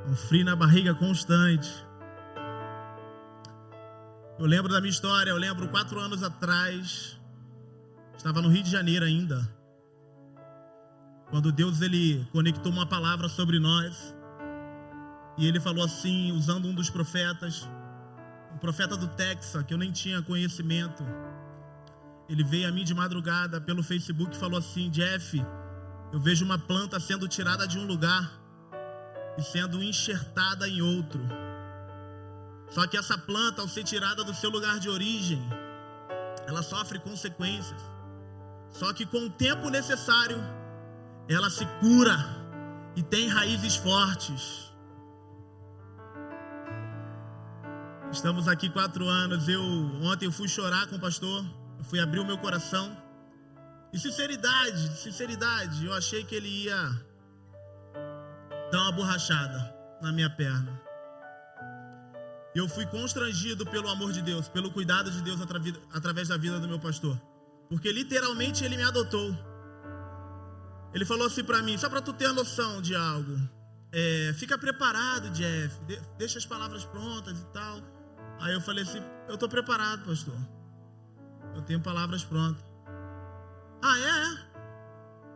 Um frio na barriga constante. Eu lembro da minha história, eu lembro 4 anos atrás, estava no Rio de Janeiro ainda, quando Deus ele conectou uma palavra sobre nós, e ele falou assim, usando um dos profetas, um profeta do Texas, que eu nem tinha conhecimento. Ele veio a mim de madrugada pelo Facebook e falou assim: Jeff, eu vejo uma planta sendo tirada de um lugar e sendo enxertada em outro. Só que essa planta, ao ser tirada do seu lugar de origem, ela sofre consequências. Só que com o tempo necessário, ela se cura e tem raízes fortes. Estamos aqui 4 anos. Ontem eu fui chorar com o pastor. Eu fui abrir o meu coração. E sinceridade, eu achei que ele ia dar uma borrachada na minha perna. Eu fui constrangido pelo amor de Deus, pelo cuidado de Deus através da vida do meu pastor. Porque literalmente ele me adotou. Ele falou assim pra mim, só pra tu ter a noção de algo. Fica preparado, Jeff. Deixa as palavras prontas e tal. Aí eu falei assim, eu tô preparado, pastor. Eu tenho palavras prontas. Ah, é?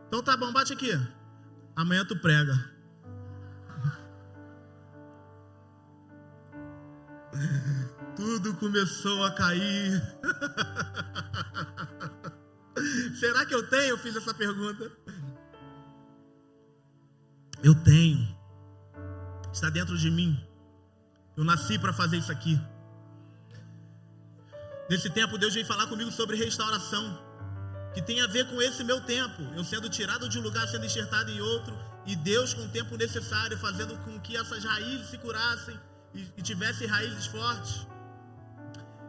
Então tá bom, bate aqui. Amanhã tu prega. Tudo começou a cair. Será que eu tenho? Eu fiz essa pergunta. Eu tenho. Está dentro de mim. Eu nasci para fazer isso aqui. Nesse tempo Deus veio falar comigo sobre restauração, que tem a ver com esse meu tempo. Eu sendo tirado de um lugar, sendo enxertado em outro, e Deus com o tempo necessário fazendo com que essas raízes se curassem e tivessem raízes fortes.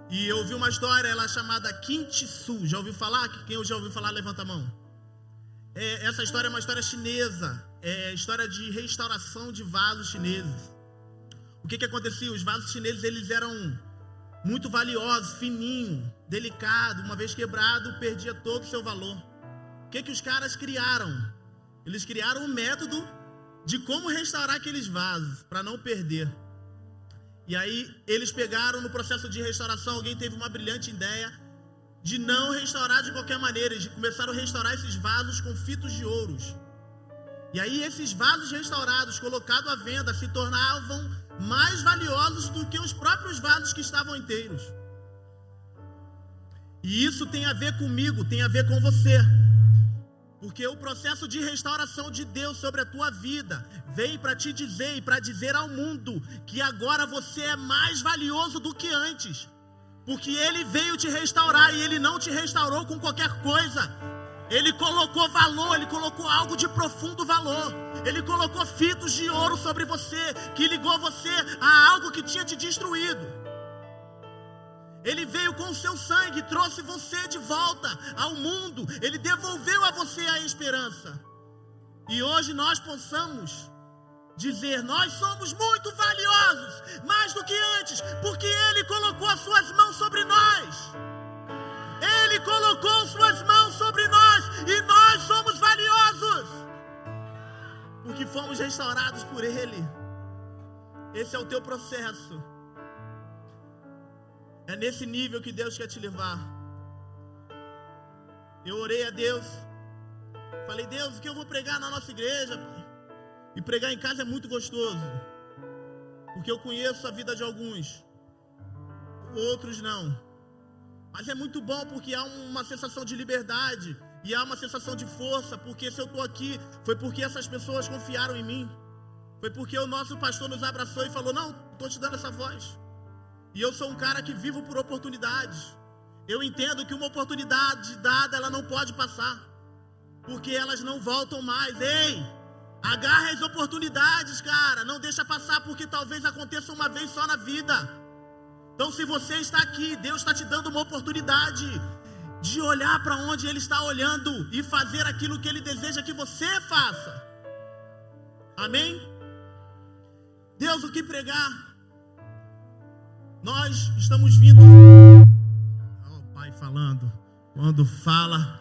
E eu ouvi uma história, ela é chamada Kintsu. Já ouviu falar? Quem já ouviu falar, levanta a mão. Essa história é uma história chinesa. É história de restauração de vasos chineses. O que acontecia? Os vasos chineses, eles eram muito valiosos, fininho, delicado. Uma vez quebrado, perdia todo o seu valor. O que os caras criaram? Eles criaram um método de como restaurar aqueles vasos, para não perder. E aí, eles pegaram no processo de restauração, alguém teve uma brilhante ideia de não restaurar de qualquer maneira. Eles começaram a restaurar esses vasos com fitos de ouros. E aí, esses vasos restaurados, colocados à venda, se tornavam mais valiosos do que os próprios vasos que estavam inteiros. E isso tem a ver comigo, tem a ver com você. Porque o processo de restauração de Deus sobre a tua vida vem para te dizer e para dizer ao mundo que agora você é mais valioso do que antes. Porque Ele veio te restaurar e Ele não te restaurou com qualquer coisa. Ele colocou valor, Ele colocou algo de profundo valor. Ele colocou fitos de ouro sobre você, que ligou você a algo que tinha te destruído. Ele veio com o seu sangue, trouxe você de volta ao mundo. Ele devolveu a você a esperança. E hoje nós possamos dizer, nós somos muito valiosos, mais do que antes, porque Ele colocou as suas mãos sobre nós. Ele colocou suas mãos sobre nós e nós somos valiosos, porque fomos restaurados por Ele. Esse é o teu processo. É nesse nível que Deus quer te levar. Eu orei a Deus. Falei, Deus, o que eu vou pregar na nossa igreja, Pai? E pregar em casa é muito gostoso, porque eu conheço a vida de alguns, outros não. Mas é muito bom porque há uma sensação de liberdade e há uma sensação de força, porque se eu estou aqui, foi porque essas pessoas confiaram em mim. Foi porque o nosso pastor nos abraçou e falou, não, estou te dando essa voz. E eu sou um cara que vivo por oportunidades. Eu entendo que uma oportunidade dada, ela não pode passar, porque elas não voltam mais. Ei, agarra as oportunidades, cara. Não deixa passar, porque talvez aconteça uma vez só na vida. Então, se você está aqui, Deus está te dando uma oportunidade de olhar para onde Ele está olhando e fazer aquilo que Ele deseja que você faça. Amém? Deus, o que pregar? Nós estamos vindo. O Pai falando. Quando fala.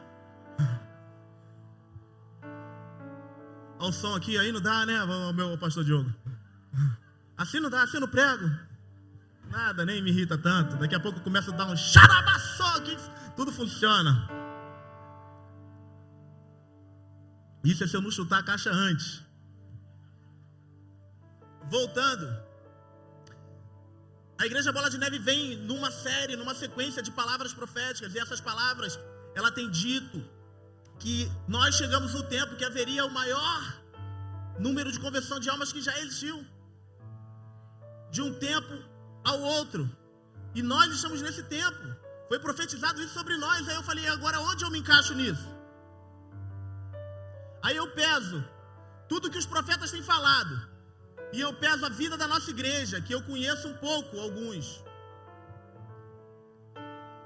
Olha o som aqui, aí não dá, né, meu pastor Diogo? Assim não dá, assim eu não prego. Nada, nem me irrita tanto. Daqui a pouco eu começo a dar um xarabaçó, que tudo funciona. Isso é se eu não chutar a caixa antes. Voltando. A Igreja Bola de Neve vem numa série, numa sequência de palavras proféticas. E essas palavras, ela tem dito que nós chegamos no tempo que haveria o maior número de conversão de almas que já existiu. De um tempo ao outro. E nós estamos nesse tempo. Foi profetizado isso sobre nós. Aí eu falei, agora onde eu me encaixo nisso? Aí eu peso tudo que os profetas têm falado. E eu peso a vida da nossa igreja, que eu conheço um pouco, alguns.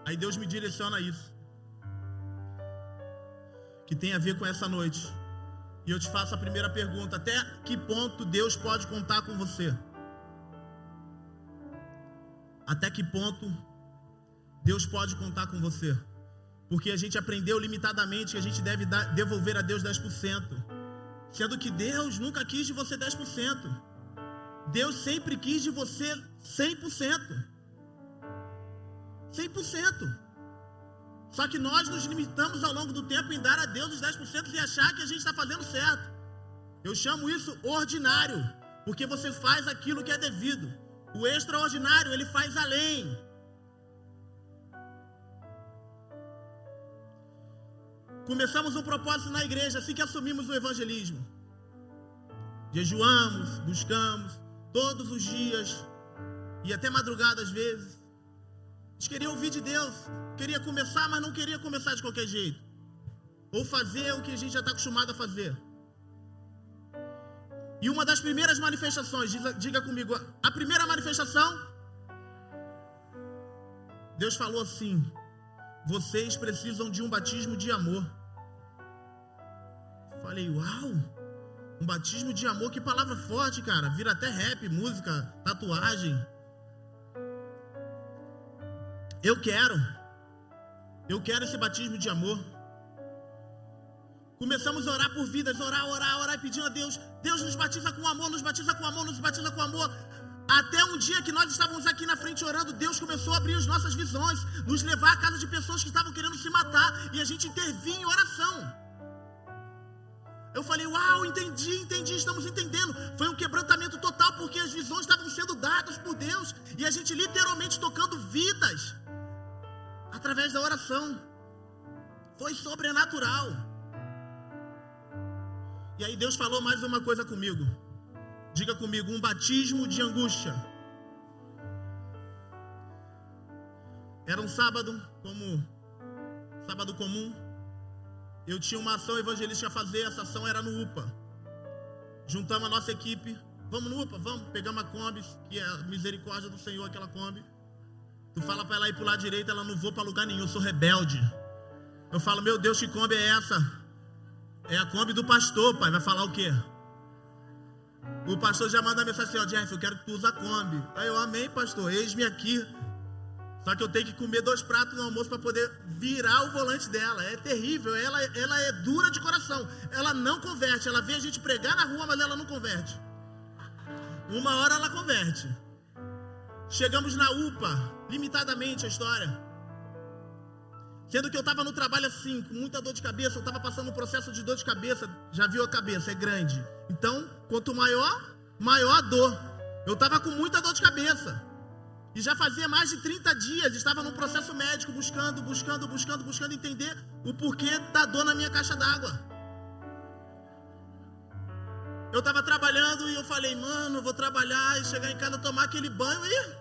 Aí Deus me direciona a isso. Que tem a ver com essa noite. E eu te faço a primeira pergunta. Até que ponto Deus pode contar com você? Até que ponto Deus pode contar com você? Porque a gente aprendeu limitadamente que a gente deve devolver a Deus 10%. Sendo que Deus nunca quis de você 10%. Deus sempre quis de você 100%. 100%. Só que nós nos limitamos ao longo do tempo em dar a Deus os 10% e achar que a gente está fazendo certo. Eu chamo isso ordinário. Porque você faz aquilo que é devido. O extraordinário, ele faz além. Começamos um propósito na igreja assim que assumimos o evangelismo. Jejuamos, buscamos, todos os dias, e até madrugada às vezes. A gente queria ouvir de Deus, queria começar, mas não queria começar de qualquer jeito. Ou fazer o que a gente já está acostumado a fazer. E uma das primeiras manifestações, diga comigo, a primeira manifestação, Deus falou assim: vocês precisam de um batismo de amor. Falei, uau, um batismo de amor, que palavra forte, cara. Vira até rap, música, tatuagem. Eu quero esse batismo de amor. Começamos a orar por vidas, orar e pedindo a Deus. Deus nos batiza com amor, nos batiza com amor, nos batiza com amor. Até um dia que nós estávamos aqui na frente orando, Deus começou a abrir as nossas visões, nos levar à casa de pessoas que estavam querendo se matar, e a gente intervinha em oração. Eu falei, uau, entendi, estamos entendendo. Foi um quebrantamento total, porque as visões estavam sendo dadas por Deus, e a gente literalmente tocando vidas, através da oração. Foi sobrenatural. E aí Deus falou mais uma coisa comigo. Diga comigo, um batismo de angústia. Era um sábado, como sábado comum. Eu tinha uma ação evangelística a fazer, essa ação era no UPA. Juntamos a nossa equipe. Vamos no UPA, vamos. Pegamos a Kombi, que é a misericórdia do Senhor, aquela Kombi. Tu fala para ela ir pro lado direito, ela não vou para lugar nenhum, eu sou rebelde. Eu falo, meu Deus, que Kombi é essa? É a Kombi do pastor, pai. Vai falar o quê? O pastor já manda a mensagem assim, ó, Jeff, eu quero que tu use a Kombi. Aí eu, amém, pastor, eis-me aqui. Só que eu tenho que comer 2 pratos no almoço para poder virar o volante dela. É terrível, ela é dura de coração. Ela não converte, ela vê a gente pregar na rua, mas ela não converte. Uma hora ela converte. Chegamos na UPA, limitadamente a história. Sendo que eu estava no trabalho assim, com muita dor de cabeça, eu estava passando um processo de dor de cabeça. Já viu a cabeça, é grande. Então, quanto maior a dor. Eu estava com muita dor de cabeça. E já fazia mais de 30 dias, estava num processo médico, buscando entender o porquê da dor na minha caixa d'água. Eu estava trabalhando e eu falei, mano, eu vou trabalhar e chegar em casa, tomar aquele banho e...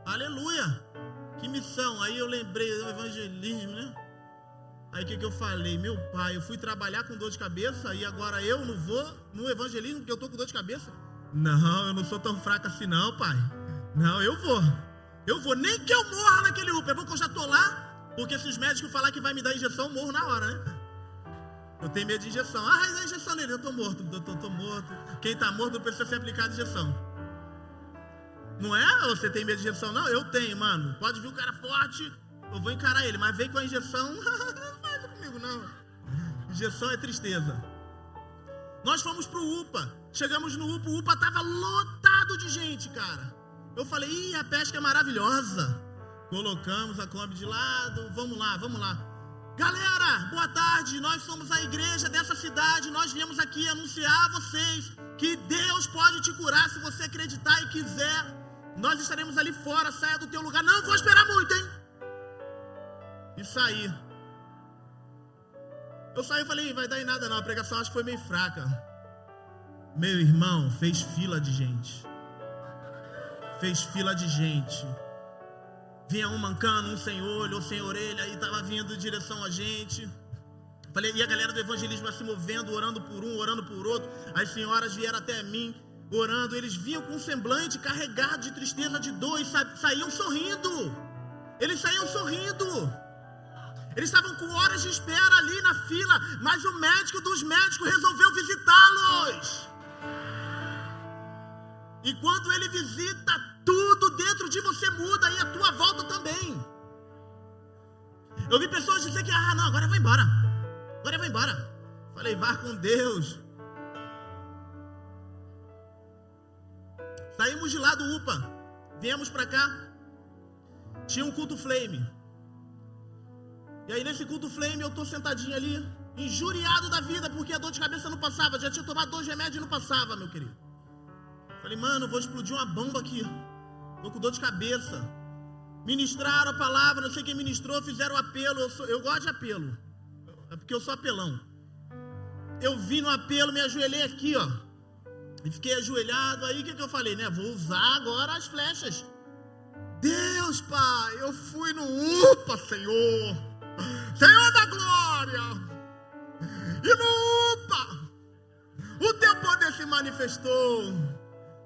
aleluia! Que missão! Aí eu lembrei do evangelismo, né? Aí o que eu falei? Meu pai, eu fui trabalhar com dor de cabeça e agora eu não vou no evangelismo porque eu tô com dor de cabeça? Não, eu não sou tão fraco assim não, pai. Não, eu vou, nem que eu morra naquele UPA, é bom que eu já tô lá, porque se os médicos falar que vai me dar injeção, eu morro na hora, né? Eu tenho medo de injeção. Ah, dá injeção nele, eu tô morto, doutor, tô morto. Quem tá morto não precisa ser aplicado injeção. Não é? Você tem medo de injeção? Não, eu tenho, mano. Pode vir um cara forte, eu vou encarar ele, mas vem com a injeção, não faz comigo não. Injeção é tristeza. Nós fomos pro UPA, chegamos no UPA, o UPA tava lotado. lotado de gente, cara. Eu falei, a pesca é maravilhosa. Colocamos a Kombi de lado, vamos lá. Galera, boa tarde, nós somos a igreja dessa cidade, nós viemos aqui anunciar a vocês que Deus pode te curar se você acreditar e quiser. Nós estaremos ali fora, saia do teu lugar. Não vou esperar muito, hein? E saí. Eu saí e falei, vai dar em nada não, a pregação acho que foi meio fraca. Meu irmão, fez fila de gente. Vinha um mancando, um sem olho, ou sem orelha, e estava vindo em direção a gente. Falei, e a galera do evangelismo se movendo, orando por um, orando por outro. As senhoras vieram até mim, orando. Eles vinham com um semblante carregado de tristeza, de dor, e saíam sorrindo. Eles estavam com horas de espera ali na fila, mas o médico dos médicos resolveu visitá-los. E quando ele visita, tudo dentro de você muda e a tua volta também. Eu vi pessoas dizer que, não, agora eu vou embora. Falei, vá com Deus. Saímos de lá do UPA, viemos pra cá, tinha um culto flame. E aí nesse culto flame eu tô sentadinho ali, injuriado da vida, porque a dor de cabeça não passava. Já tinha tomado 2 remédios e não passava, meu querido. Falei, mano, vou explodir uma bomba aqui. Tô com dor de cabeça. Ministraram a palavra, não sei quem ministrou, fizeram apelo. Eu gosto de apelo. É porque eu sou apelão. Eu vim no apelo, me ajoelhei aqui, ó. E fiquei ajoelhado. Aí o que eu falei, né? Vou usar agora as flechas. Deus, Pai, eu fui no UPA, Senhor. Senhor da glória. E no UPA, o teu poder se manifestou.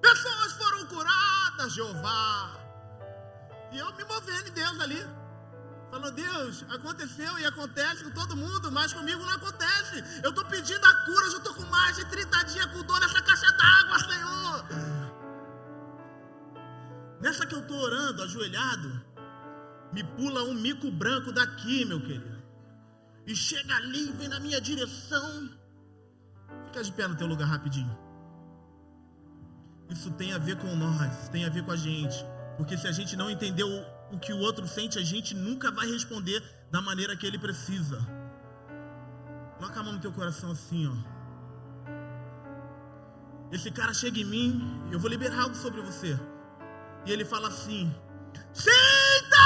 Pessoas foram curadas, Jeová. E eu me movendo em Deus ali, falando, Deus, aconteceu e acontece com todo mundo, mas comigo não acontece. Eu estou pedindo a cura, eu estou com mais de 30 dias com dor nessa caixa d'água, Senhor. Nessa que eu estou orando, ajoelhado, me pula um mico branco daqui, meu querido. E chega ali, vem na minha direção. Fica de pé no teu lugar rapidinho. Isso tem a ver com nós, tem a ver com a gente. Porque se a gente não entender o que o outro sente, a gente nunca vai responder da maneira que ele precisa. Coloca a mão no teu coração assim, ó. Esse cara chega em mim, eu vou liberar algo sobre você. E ele fala assim, sinta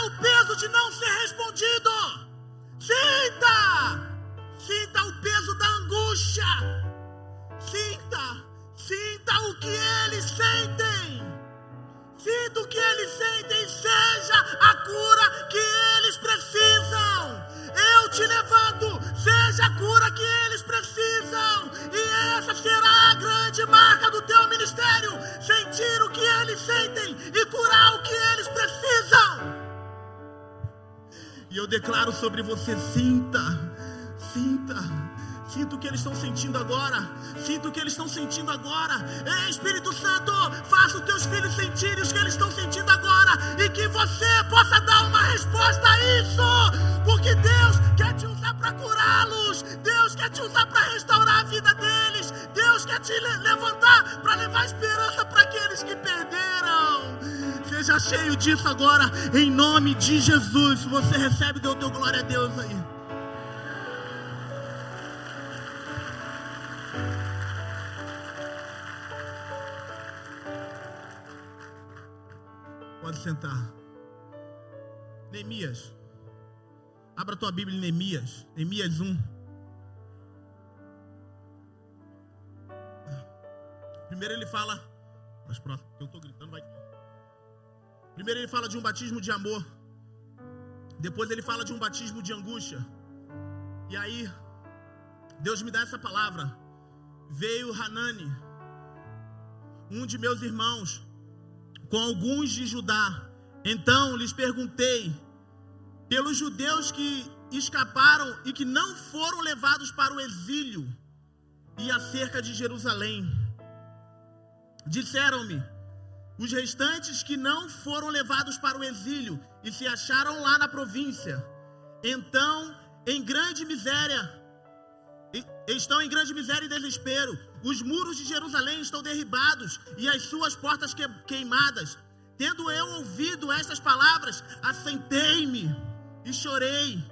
o peso de não ser respondido. Sinta o peso da angústia. Sinta o que eles sentem. Sinta o que eles sentem. Seja a cura que eles precisam. Eu te levanto. Seja a cura que eles precisam. E essa será a grande marca do teu ministério. Sentir o que eles sentem e curar o que eles precisam. E eu declaro sobre você, sinta o que eles estão sentindo agora. Sinta o que eles estão sentindo agora. Espírito Santo, faça os teus filhos sentirem o que eles estão sentindo agora. E que você possa dar uma resposta a isso. Porque Deus quer te usar para curá-los. Deus quer te usar para restaurar a vida deles. Deus quer te levantar para levar esperança para aqueles que perderam. Seja cheio disso agora, em nome de Jesus. Se você recebe, dê o teu glória a Deus aí. Pode sentar. Neemias. Abra tua Bíblia em Neemias. Neemias 1. Primeiro ele fala. Mais próximo, que eu estou gritando, vai. Primeiro ele fala de um batismo de amor. Depois ele fala de um batismo de angústia. E aí, Deus me dá essa palavra. Veio Hanani, um de meus irmãos, com alguns de Judá. Então lhes perguntei pelos judeus que escaparam e que não foram levados para o exílio e acerca de Jerusalém. Disseram-me, os restantes que não foram levados para o exílio e se acharam lá na província, então em grande miséria, estão em grande miséria e desespero. Os muros de Jerusalém estão derribados e as suas portas queimadas. Tendo eu ouvido estas palavras, assentei-me e chorei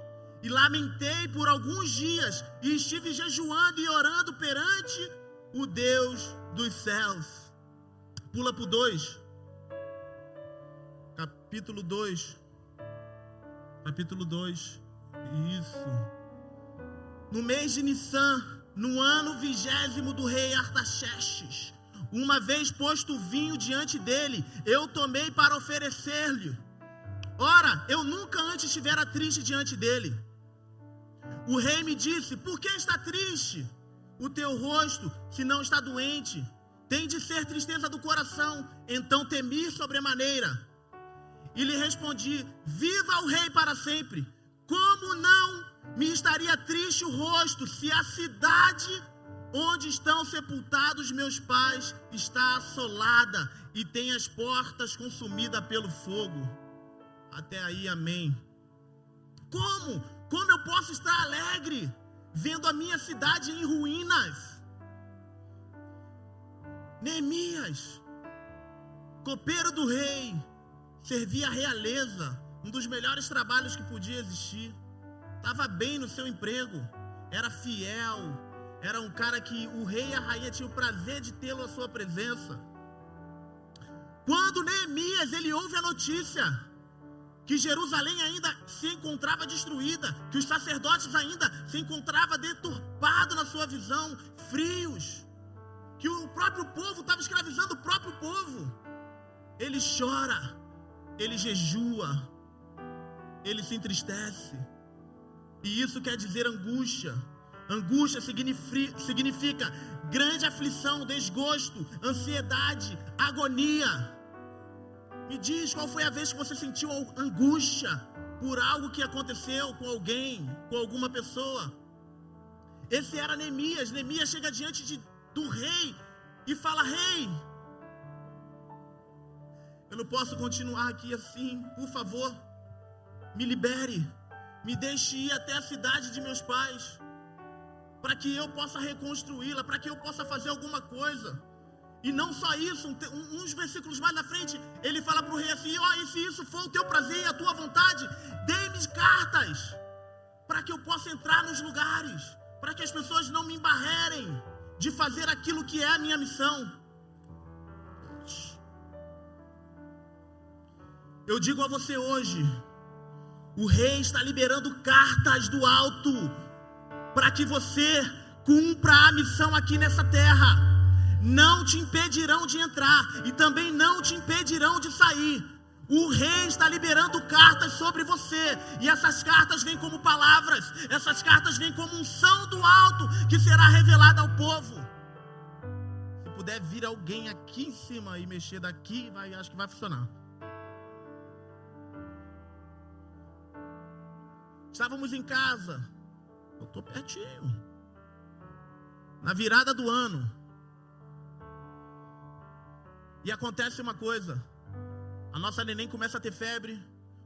e lamentei por alguns dias e estive jejuando e orando perante o Deus dos céus. Pula para o 2. Capítulo 2. Capítulo 2. Isso. No mês de Nissan, no ano 20º do rei Artaxerxes, uma vez posto o vinho diante dele, eu tomei para oferecer-lhe. Ora, eu nunca antes estivera triste diante dele. O rei me disse: por que está triste o teu rosto, se não está doente? Tem de ser tristeza do coração. Então temi sobremaneira. E lhe respondi: viva o rei para sempre. Como não me estaria triste o rosto, se a cidade onde estão sepultados meus pais está assolada e tem as portas consumidas pelo fogo? Até aí, amém. Como eu posso estar alegre vendo a minha cidade em ruínas? Neemias, copeiro do rei, servia a realeza, um dos melhores trabalhos que podia existir. Estava bem no seu emprego, era fiel, era um cara que o rei e a rainha tinham o prazer de tê-lo à sua presença. Quando Neemias ele ouve a notícia que Jerusalém ainda se encontrava destruída, que os sacerdotes ainda se encontravam deturpados na sua visão, frios, que o próprio povo estava escravizando o próprio povo, ele chora, ele jejua, ele se entristece. E isso quer dizer angústia. Angústia significa grande aflição, desgosto, ansiedade, agonia. Me diz, qual foi a vez que você sentiu angústia por algo que aconteceu com alguém, com alguma pessoa? Esse era Neemias. Neemias chega diante do rei e fala: rei, eu não posso continuar aqui assim, por favor, me libere, me deixe ir até a cidade de meus pais, para que eu possa reconstruí-la, para que eu possa fazer alguma coisa. E não só isso, uns versículos mais na frente, ele fala para o rei assim: e se isso for o teu prazer e a tua vontade, dê-me cartas, para que eu possa entrar nos lugares, para que as pessoas não me embarrerem de fazer aquilo que é a minha missão. Eu digo a você hoje, o rei está liberando cartas do alto, para que você cumpra a missão aqui nessa terra. Não te impedirão de entrar e também não te impedirão de sair. O rei está liberando cartas sobre você, e essas cartas vêm como palavras, essas cartas vêm como unção do alto que será revelada ao povo. Se puder vir alguém aqui em cima e mexer daqui, acho que vai funcionar. Estávamos em casa, eu estou pertinho, na virada do ano. E acontece uma coisa, a nossa neném começa a ter febre,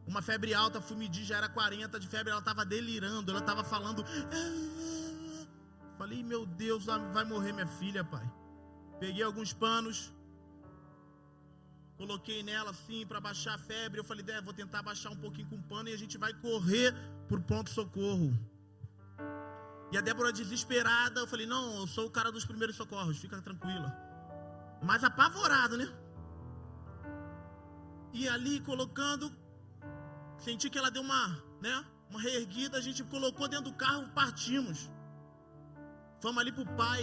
uma febre alta, fui medir, já era 40 de febre, ela estava delirando, ela estava falando. Falei, meu Deus, vai morrer minha filha, pai. Peguei alguns panos, coloquei nela assim para baixar a febre. Eu falei, vou tentar baixar um pouquinho com o pano e a gente vai correr para o pronto-socorro. E a Débora desesperada, eu falei, não, eu sou o cara dos primeiros socorros, fica tranquila. Mas apavorado, né? E ali colocando, senti que ela deu uma reerguida, a gente colocou dentro do carro, partimos. Fomos ali pro pai.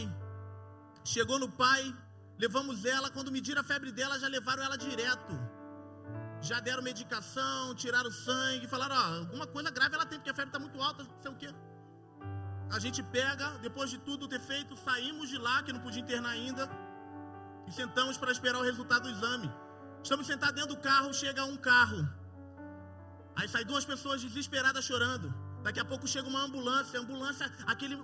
Chegou no pai, levamos ela, quando mediram a febre dela, já levaram ela direto. Já deram medicação, tiraram sangue, falaram, alguma coisa grave ela tem, porque a febre está muito alta, não sei o quê. A gente pega, depois de tudo ter feito, saímos de lá, que não podia internar ainda, e sentamos para esperar o resultado do exame. Estamos sentados dentro do carro, chega um carro. Aí sai duas pessoas desesperadas chorando. Daqui a pouco chega uma ambulância, aquele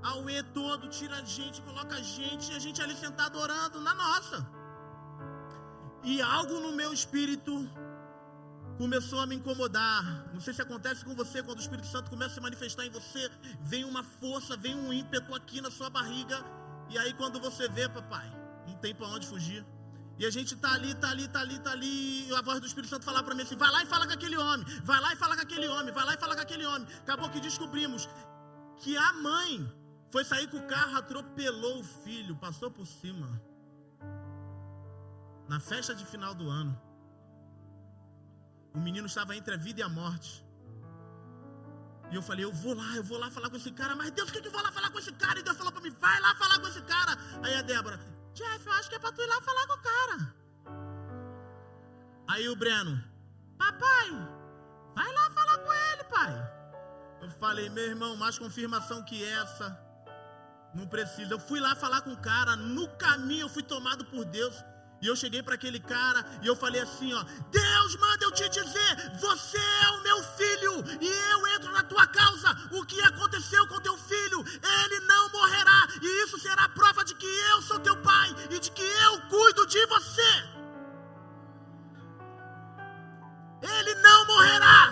auê todo, tira a gente, coloca a gente, e a gente ali sentado orando na nossa. E algo no meu espírito começou a me incomodar. Não sei se acontece com você, quando o Espírito Santo começa a se manifestar em você, vem uma força, vem um ímpeto aqui na sua barriga, e aí quando você vê, papai, não tem para onde fugir. E a gente tá ali, e a voz do Espírito Santo falar para mim assim: vai lá e fala com aquele homem, vai lá e fala com aquele homem, vai lá e fala com aquele homem. Acabou que descobrimos que a mãe foi sair com o carro, atropelou o filho, passou por cima, na festa de final do ano. O menino estava entre a vida e a morte. E eu falei: eu vou lá falar com esse cara. Mas Deus, o que eu vou lá falar com esse cara? E Deus falou para mim: vai lá falar com esse cara. Aí a Débora: Jeff, eu acho que é para tu ir lá falar com o cara. Aí o Breno: papai, vai lá falar com ele, pai. Eu falei: meu irmão, mais confirmação que essa não precisa. Eu fui lá falar com o cara. No caminho eu fui tomado por Deus. E eu cheguei para aquele cara e eu falei assim, ó: Deus manda eu te dizer, você é o meu filho e eu entro na tua causa. O que aconteceu com teu filho, ele não morrerá, e isso será prova de que eu sou teu pai e de que eu cuido de você. Ele não morrerá.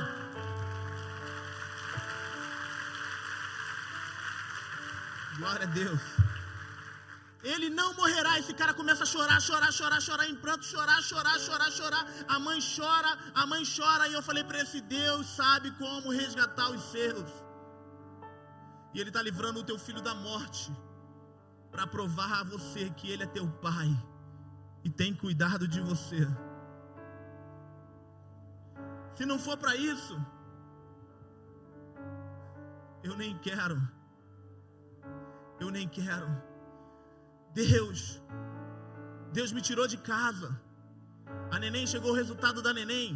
Glória a Deus. Ele não morrerá. Esse cara começa a chorar em pranto, chorar. A mãe chora. E eu falei para esse: Deus sabe como resgatar os seus. E Ele está livrando o teu filho da morte, para provar a você que Ele é teu pai e tem cuidado de você. Se não for para isso, eu nem quero. Deus me tirou de casa. A neném chegou, o resultado da neném,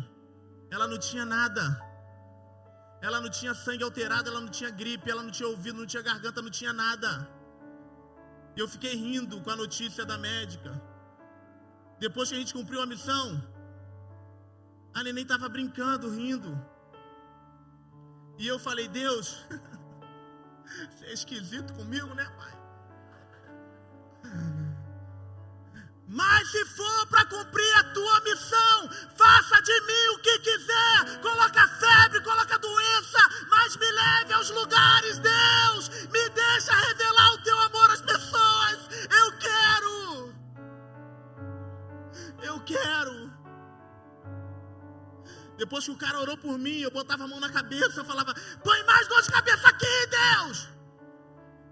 ela não tinha nada. Ela não tinha sangue alterado, ela não tinha gripe, ela não tinha ouvido, não tinha garganta, não tinha nada. E eu fiquei rindo com a notícia da médica. Depois que a gente cumpriu a missão, a neném estava brincando, rindo. E eu falei: Deus, você é esquisito comigo, né, pai? Mas se for para cumprir a tua missão, faça de mim o que quiser. Coloca febre, coloca doença, mas me leve aos lugares, Deus. Me deixa revelar o teu amor às pessoas. Eu quero. Depois que o cara orou por mim, eu botava a mão na cabeça, eu falava: põe mais dor de cabeça aqui, Deus.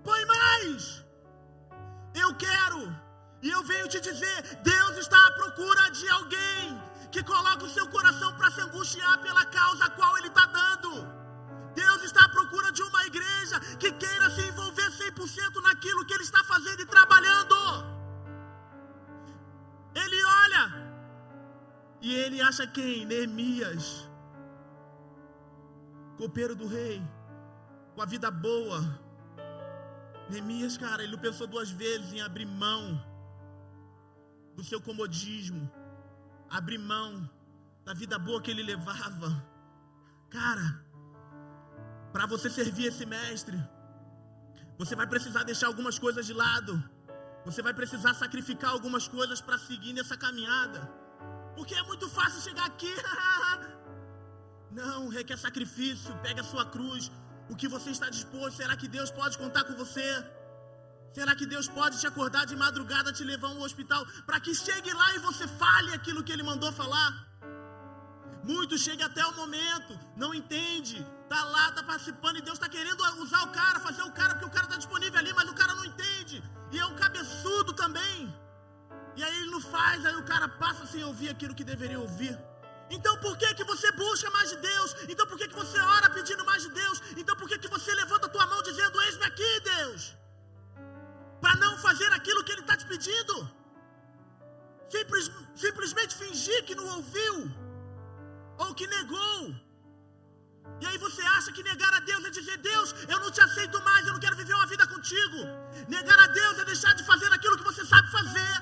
Põe mais. Eu quero. E eu venho te dizer: Deus está à procura de alguém que coloque o seu coração para se angustiar pela causa a qual Ele está dando. Deus está à procura de uma igreja que queira se envolver 100% naquilo que Ele está fazendo e trabalhando. Ele olha e Ele acha quem? Neemias, copeiro do rei, com a vida boa. Neemias, cara, ele não pensou duas vezes em abrir mão do seu comodismo, abrir mão da vida boa que ele levava. Cara, para você servir esse mestre, você vai precisar deixar algumas coisas de lado. Você vai precisar sacrificar algumas coisas para seguir nessa caminhada. Porque é muito fácil chegar aqui. Não, requer sacrifício. Pega a sua cruz. O que você está disposto? Será que Deus pode contar com você? Será que Deus pode te acordar de madrugada, te levar a um hospital, para que chegue lá e você fale aquilo que Ele mandou falar? Muitos chegam até o momento, não entende, tá lá, tá participando, e Deus está querendo usar o cara, fazer o cara, porque o cara está disponível ali, mas o cara não entende, e é um cabeçudo também, e aí ele não faz, aí o cara passa sem ouvir aquilo que deveria ouvir. Então por que você busca mais de Deus? Então por que você ora pedindo mais de Deus? Então por que você levanta a tua mão dizendo: eis-me aqui, Deus? Para não fazer aquilo que Ele está te pedindo. Simplesmente fingir que não ouviu, ou que negou. E aí você acha que negar a Deus é dizer: Deus, eu não te aceito mais, eu não quero viver uma vida contigo. Negar a Deus é deixar de fazer aquilo que você sabe fazer.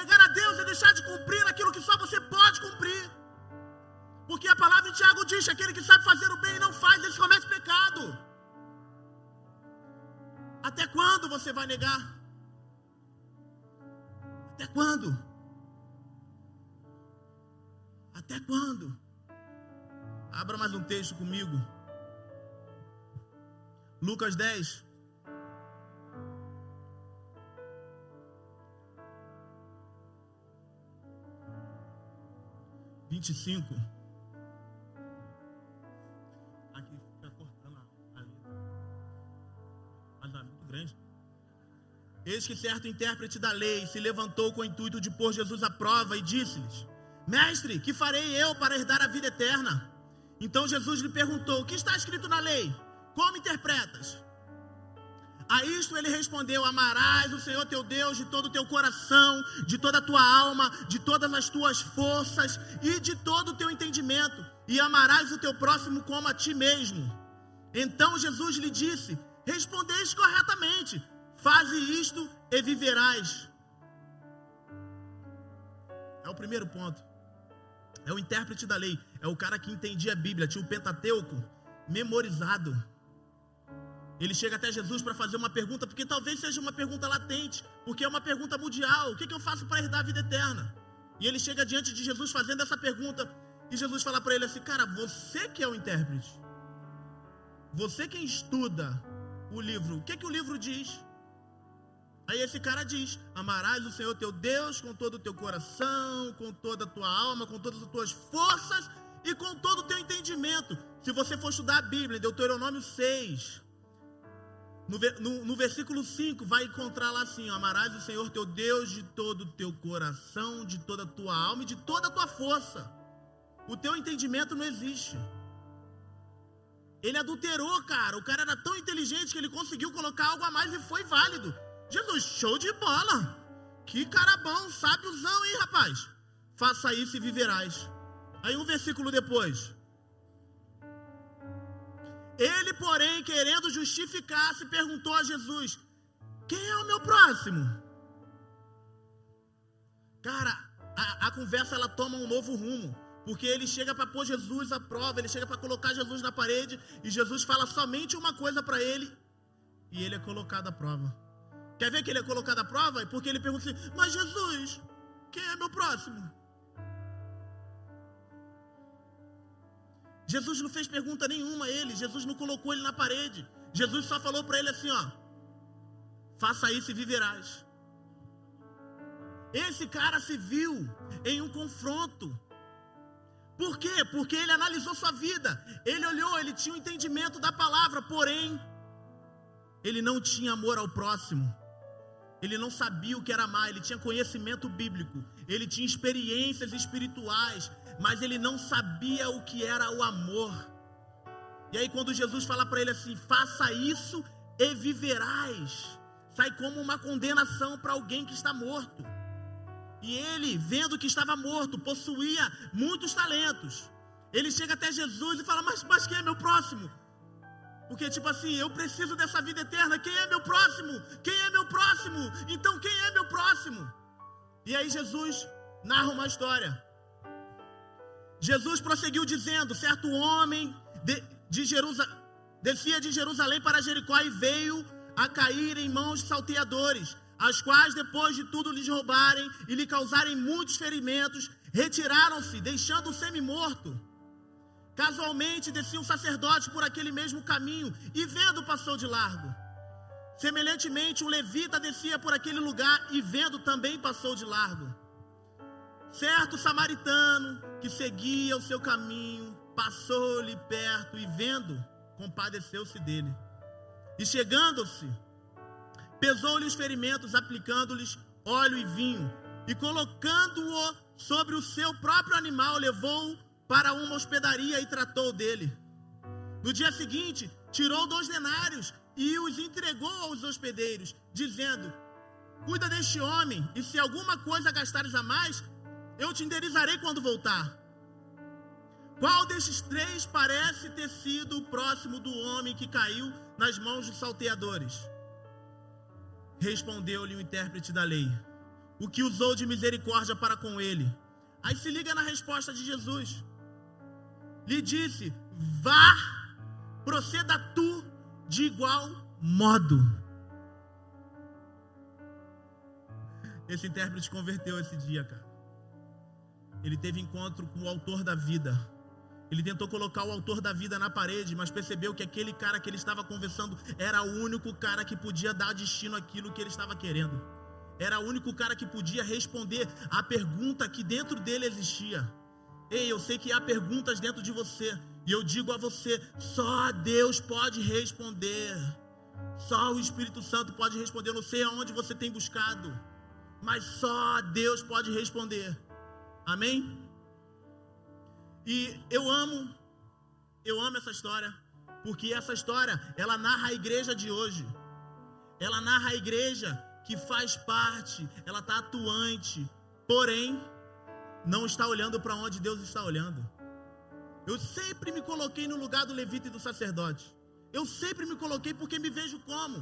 Negar a Deus é deixar de cumprir aquilo que só você pode cumprir. Porque a palavra de Tiago diz: aquele que sabe fazer o bem e não faz, ele comete pecado. Até quando você vai negar? Até quando? Até quando? Abra mais um texto comigo. Lucas 10. (25). Aqui fica cortando a letra. Mas é muito grande. Eis que certo intérprete da lei se levantou com o intuito de pôr Jesus à prova e disse-lhes: Mestre, que farei eu para herdar a vida eterna? Então Jesus lhe perguntou: O que está escrito na lei? Como interpretas? A isto ele respondeu: Amarás o Senhor teu Deus de todo o teu coração, de toda a tua alma, de todas as tuas forças e de todo o teu entendimento, e amarás o teu próximo como a ti mesmo. Então Jesus lhe disse: Respondeis corretamente, faze isto e viverás. É o primeiro ponto. É o intérprete da lei, é o cara que entendia a Bíblia, tinha o Pentateuco memorizado. Ele chega até Jesus para fazer uma pergunta, porque talvez seja uma pergunta latente, porque é uma pergunta mundial: o que eu faço para herdar a vida eterna? E ele chega diante de Jesus fazendo essa pergunta, e Jesus fala para ele assim: cara, você que é o intérprete, você quem estuda o livro, o que o livro diz? Aí esse cara diz: amarás o Senhor teu Deus com todo o teu coração, com toda a tua alma, com todas as tuas forças e com todo o teu entendimento. Se você for estudar a Bíblia, Deuteronômio 6, no versículo 5, vai encontrar lá assim: amarás o Senhor teu Deus de todo o teu coração, de toda a tua alma e de toda a tua força. O teu entendimento não existe. Ele adulterou, cara. O cara era tão inteligente que ele conseguiu colocar algo a mais e foi válido. Jesus, show de bola. Que cara bom, sábiozão, hein, rapaz? Faça isso e viverás. Aí um versículo depois: ele, porém, querendo justificar-se, perguntou a Jesus: quem é o meu próximo? Cara, a conversa ela toma um novo rumo, porque ele chega para pôr Jesus à prova, ele chega para colocar Jesus na parede, e Jesus fala somente uma coisa para ele, e ele é colocado à prova. Quer ver que ele é colocado à prova? É porque ele pergunta assim: mas Jesus, quem é meu próximo? Jesus não fez pergunta nenhuma a ele, Jesus não colocou ele na parede. Jesus só falou para ele assim: ó, faça isso e viverás. Esse cara se viu em um confronto. Por quê? Porque ele analisou sua vida, ele olhou, ele tinha um entendimento da palavra, porém ele não tinha amor ao próximo. Ele não sabia o que era amar. Ele tinha conhecimento bíblico, ele tinha experiências espirituais, mas ele não sabia o que era o amor. E aí quando Jesus fala para ele assim: faça isso e viverás, sai como uma condenação para alguém que está morto. E ele, vendo que estava morto, possuía muitos talentos, ele chega até Jesus e fala: mas quem é meu próximo? Porque tipo assim, eu preciso dessa vida eterna. Quem é meu próximo? Quem é meu próximo? Então quem é meu próximo? E aí Jesus narra uma história. Jesus prosseguiu dizendo: certo homem descia de Jerusalém para Jericó e veio a cair em mãos de salteadores, as quais depois de tudo lhes roubarem e lhe causarem muitos ferimentos, retiraram-se, deixando-o semi-morto. Casualmente descia um sacerdote por aquele mesmo caminho e vendo passou de largo. Semelhantemente um levita descia por aquele lugar e vendo também passou de largo. Certo samaritano que seguia o seu caminho passou-lhe perto e vendo, compadeceu-se dele. E chegando-se, pesou-lhe os ferimentos, aplicando-lhes óleo e vinho, e colocando-o sobre o seu próprio animal, levou-o para uma hospedaria e tratou dele. No dia seguinte, tirou 2 denários e os entregou aos hospedeiros, dizendo: cuida deste homem, e se alguma coisa gastares a mais, eu te indenizarei quando voltar. Qual destes 3 parece ter sido o próximo do homem que caiu nas mãos dos salteadores? Respondeu-lhe o intérprete da lei: o que usou de misericórdia para com ele. Aí se liga na resposta de Jesus. Lhe disse: vá, proceda tu de igual modo. Esse intérprete converteu esse dia, cara. Ele teve encontro com o autor da vida. Ele tentou colocar o autor da vida na parede, mas percebeu que aquele cara que ele estava conversando era o único cara que podia dar destino àquilo que ele estava querendo. Era o único cara que podia responder a pergunta que dentro dele existia. Ei, eu sei que há perguntas dentro de você, e eu digo a você, só Deus pode responder. Só o Espírito Santo pode responder. Eu não sei aonde você tem buscado, mas só Deus pode responder. Amém? E eu amo essa história, porque essa história, ela narra a igreja de hoje. Ela narra a igreja que faz parte, ela está atuante, porém, não está olhando para onde Deus está olhando. Eu sempre me coloquei no lugar do levita e do sacerdote. Eu sempre me coloquei porque me vejo como.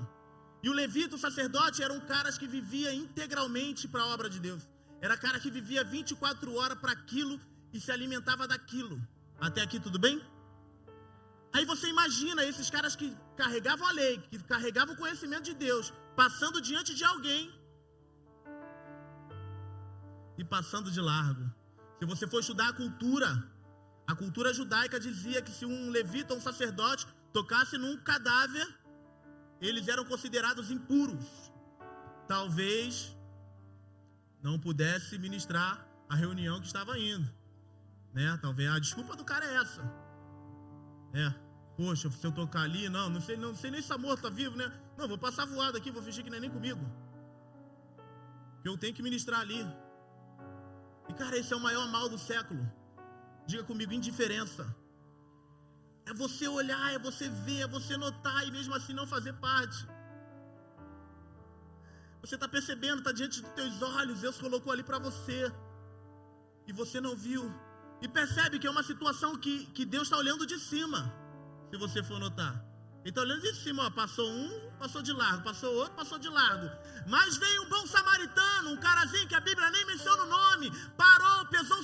E o levita e o sacerdote eram caras que viviam integralmente para a obra de Deus. Era cara que vivia 24 horas para aquilo e se alimentava daquilo. Até aqui tudo bem? Aí você imagina esses caras que carregavam a lei, que carregavam o conhecimento de Deus, passando diante de alguém e passando de largo. Se você for estudar a cultura judaica dizia que se um levita ou um sacerdote tocasse num cadáver, eles eram considerados impuros. Talvez não pudesse ministrar a reunião que estava indo, né? Talvez a desculpa do cara é essa. Poxa, se eu tocar ali, não sei nem se a morto está vivo, né? Não, vou passar voado aqui, vou fingir que não é nem comigo. Que eu tenho que ministrar ali. E cara, esse é o maior mal do século. Diga comigo, indiferença. É você olhar, é você ver, é você notar e mesmo assim não fazer parte. Você está percebendo, está diante dos teus olhos, Deus colocou ali para você e você não viu. E percebe que é uma situação que Deus está olhando de cima. Se você for notar, ele está olhando de cima, ó, passou um, passou de largo, passou outro, passou de largo. Mas veio um bom samaritano, um carazinho que a Bíblia nem menciona o nome, parou, pesou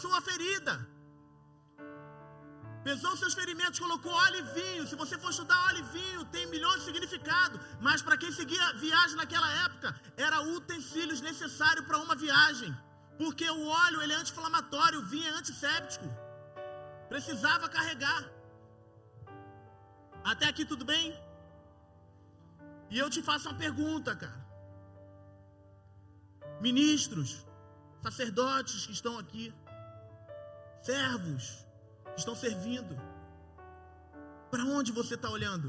sua ferida, pesou seus ferimentos, colocou óleo e vinho. Se você for estudar, óleo e vinho tem milhões de significados, mas para quem seguia viagem naquela época, era utensílios necessários para uma viagem, porque o óleo ele é anti-inflamatório, o vinho é antisséptico, precisava carregar. Até aqui tudo bem? E eu te faço uma pergunta, cara. Ministros, sacerdotes que estão aqui, servos que estão servindo, para onde você está olhando?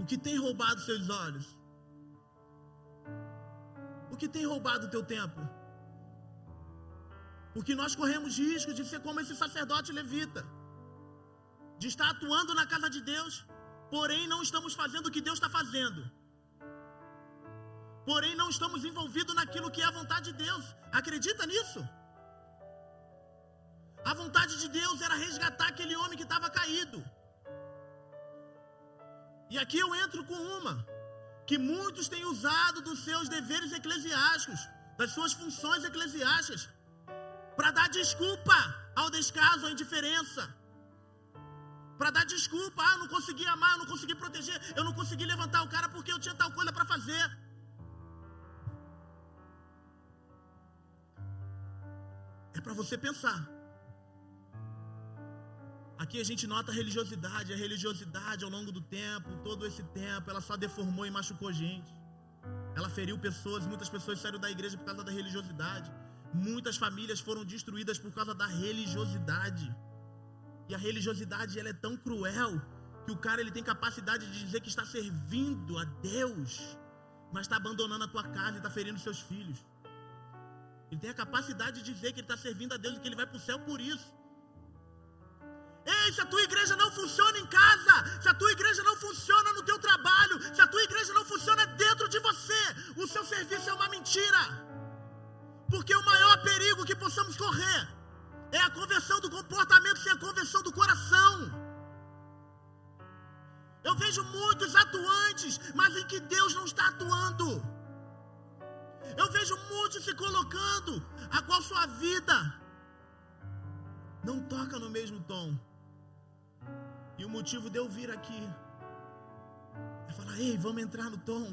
O que tem roubado seus olhos? O que tem roubado o teu tempo? Porque nós corremos risco de ser como esse sacerdote levita, de estar atuando na casa de Deus, porém não estamos fazendo o que Deus está fazendo, porém não estamos envolvidos naquilo que é a vontade de Deus. Acredita nisso? A vontade de Deus era resgatar aquele homem que estava caído. E aqui eu entro com uma que muitos têm usado dos seus deveres eclesiásticos, das suas funções eclesiásticas, para dar desculpa ao descaso, à indiferença, para dar desculpa, eu não consegui amar, eu não consegui proteger, eu não consegui levantar o cara porque eu tinha tal coisa para fazer. É para você pensar. Aqui a gente nota a religiosidade ao longo do tempo, todo esse tempo, ela só deformou e machucou gente. Ela feriu pessoas, muitas pessoas saíram da igreja por causa da religiosidade. Muitas famílias foram destruídas por causa da religiosidade. E a religiosidade, ela é tão cruel que o cara ele tem capacidade de dizer que está servindo a Deus, mas está abandonando a tua casa e está ferindo seus filhos. Ele tem a capacidade de dizer que ele está servindo a Deus e que ele vai para o céu por isso. Ei, se a tua igreja não funciona em casa, se a tua igreja não funciona no teu trabalho, se a tua igreja não funciona dentro de você, o seu serviço é uma mentira. Porque o maior perigo que possamos correr é a conversão do comportamento sem a conversão do coração. Eu vejo muitos atuantes, mas em que Deus não está atuando. Eu vejo muitos se colocando, a qual sua vida não toca no mesmo tom. E o motivo de eu vir aqui é falar, ei, vamos entrar no tom.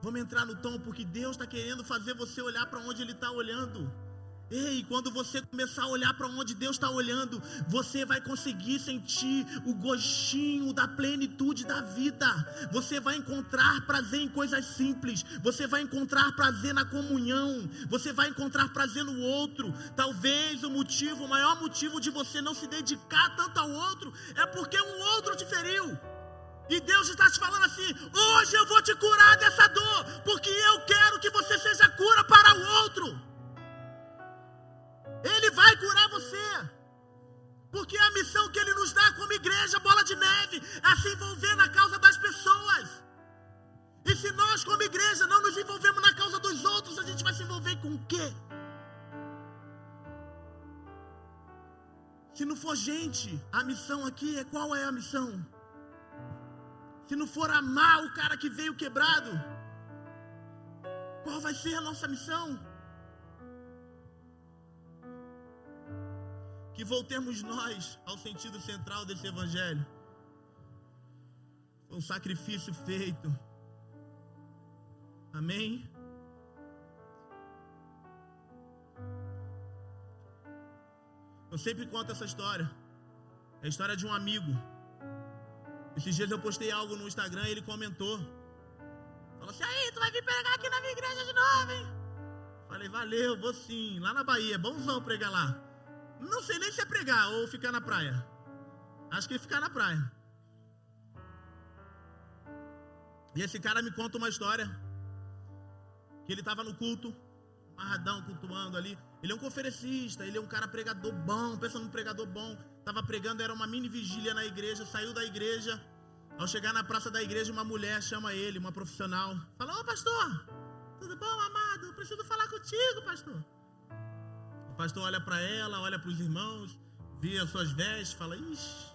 Vamos entrar no tom, porque Deus está querendo fazer você olhar para onde Ele está olhando. Ei, quando você começar a olhar para onde Deus está olhando, você vai conseguir sentir o gostinho da plenitude da vida. Você vai encontrar prazer em coisas simples. Você vai encontrar prazer na comunhão. Você vai encontrar prazer no outro. Talvez o maior motivo de você não se dedicar tanto ao outro é porque um outro te feriu. E Deus está te falando assim: hoje eu vou te curar dessa dor, porque eu quero que você seja cura para o outro. Ele vai curar você, porque a missão que Ele nos dá como igreja, bola de neve, é se envolver na causa das pessoas. E se nós como igreja não nos envolvemos na causa dos outros, a gente vai se envolver com o quê? Se não for gente, a missão aqui qual é a missão? Se não for amar o cara que veio quebrado, qual vai ser a nossa missão? Que voltemos nós ao sentido central desse evangelho. Foi um sacrifício feito. Amém? Eu sempre conto essa história. É a história de um amigo. Esses dias eu postei algo no Instagram e ele comentou. Falou assim: aí, tu vai vir pregar aqui na minha igreja de novo, hein? Falei: valeu, vou sim. Lá na Bahia, bonzão pregar lá. Não sei nem se é pregar ou ficar na praia. Acho que é ficar na praia. E esse cara me conta uma história. Que ele estava no culto, amarradão, cultuando ali. Ele é um conferencista, ele é um cara pregador bom. Pensa num pregador bom. Estava pregando, era uma mini vigília na igreja. Saiu da igreja. Ao chegar na praça da igreja, uma mulher chama ele, uma profissional. Fala: ô pastor, tudo bom, amado? Eu preciso falar contigo, pastor. O pastor olha para ela, olha para os irmãos, vê as suas vestes, fala: ixi,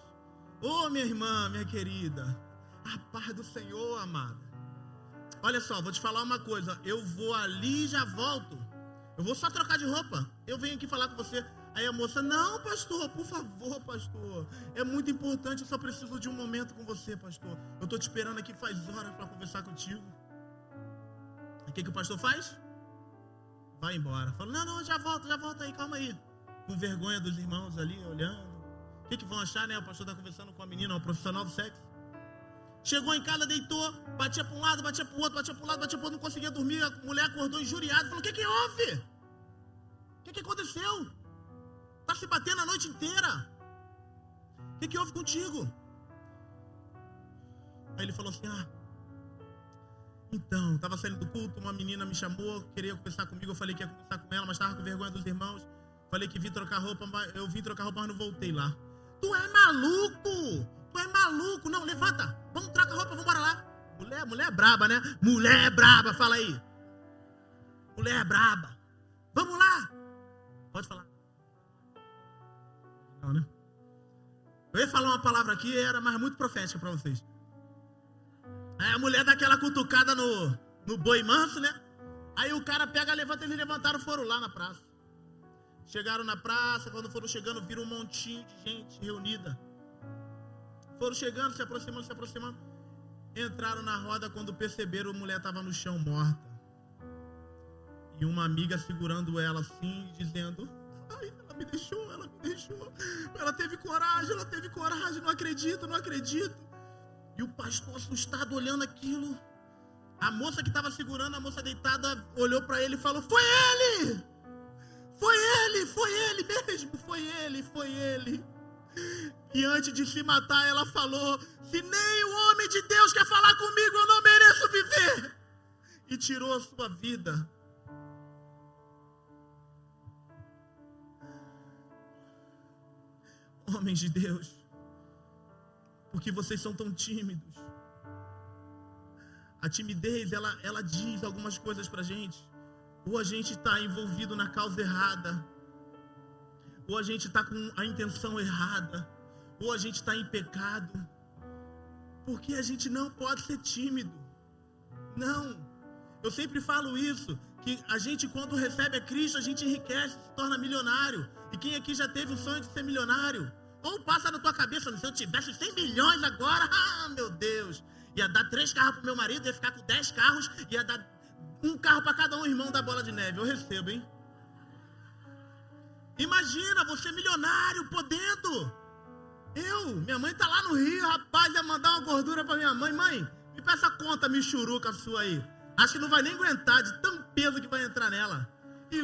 ô minha irmã, minha querida, a paz do Senhor, amada. Olha só, vou te falar uma coisa, eu vou ali e já volto. Eu vou só trocar de roupa, eu venho aqui falar com você. Aí a moça: não, pastor, por favor, pastor, é muito importante, eu só preciso de um momento com você, pastor. Eu estou te esperando aqui faz horas para conversar contigo. E o que o pastor faz? Vai embora. Fala: não, já volto aí, calma aí. Com vergonha dos irmãos ali, olhando. O que vão achar, né? O pastor está conversando com a menina, uma profissional do sexo. Chegou em casa, deitou, batia para um lado, batia para o outro, batia para um lado, batia para o outro, não conseguia dormir. A mulher acordou injuriada, falou: o que houve? O que aconteceu? Está se batendo a noite inteira. O que houve contigo? Aí ele falou assim: então, estava saindo do culto, uma menina me chamou, queria conversar comigo, eu falei que ia conversar com ela, mas estava com vergonha dos irmãos. Falei que vim trocar roupa, eu vim trocar roupa, mas não voltei lá. Tu é maluco? Não, levanta, vamos trocar roupa, vamos embora lá. Mulher é braba, né? Mulher é braba, fala aí. Mulher é braba. Vamos lá. Pode falar. Não, né? Eu ia falar uma palavra aqui, era mais muito profética para vocês. Aí a mulher dá aquela cutucada no boi manso, né? Aí o cara pega, levanta, eles levantaram, foram lá na praça. Chegaram na praça, quando foram chegando, viram um montinho de gente reunida. Foram chegando, se aproximando. Entraram na roda, quando perceberam, a mulher estava no chão morta. E uma amiga segurando ela assim, dizendo: ai, ela me deixou. Ela teve coragem, não acredito. E o pastor assustado olhando aquilo. A moça que estava segurando, a moça deitada, olhou para ele e falou: foi ele mesmo, foi ele. E antes de se matar, ela falou: se nem o homem de Deus quer falar comigo, eu não mereço viver. E tirou a sua vida. Homens de Deus, por que vocês são tão tímidos? A timidez, ela diz algumas coisas pra gente. Ou a gente está envolvido na causa errada, ou a gente está com a intenção errada, ou a gente está em pecado. Porque a gente não pode ser tímido. Não. Eu sempre falo isso, que a gente, quando recebe a Cristo, a gente enriquece, se torna milionário. E quem aqui já teve o sonho de ser milionário? Ou passa na tua cabeça: se eu tivesse 100 milhões agora, meu Deus, ia dar 3 carros pro meu marido, ia ficar com 10 carros, ia dar um carro para cada um, irmão da bola de neve. Eu recebo, hein? Imagina, você milionário, podendo. Minha mãe tá lá no Rio, rapaz, ia mandar uma gordura pra minha mãe. Mãe, me peça a conta michuruca sua aí. Acho que não vai nem aguentar de tão peso que vai entrar nela. E,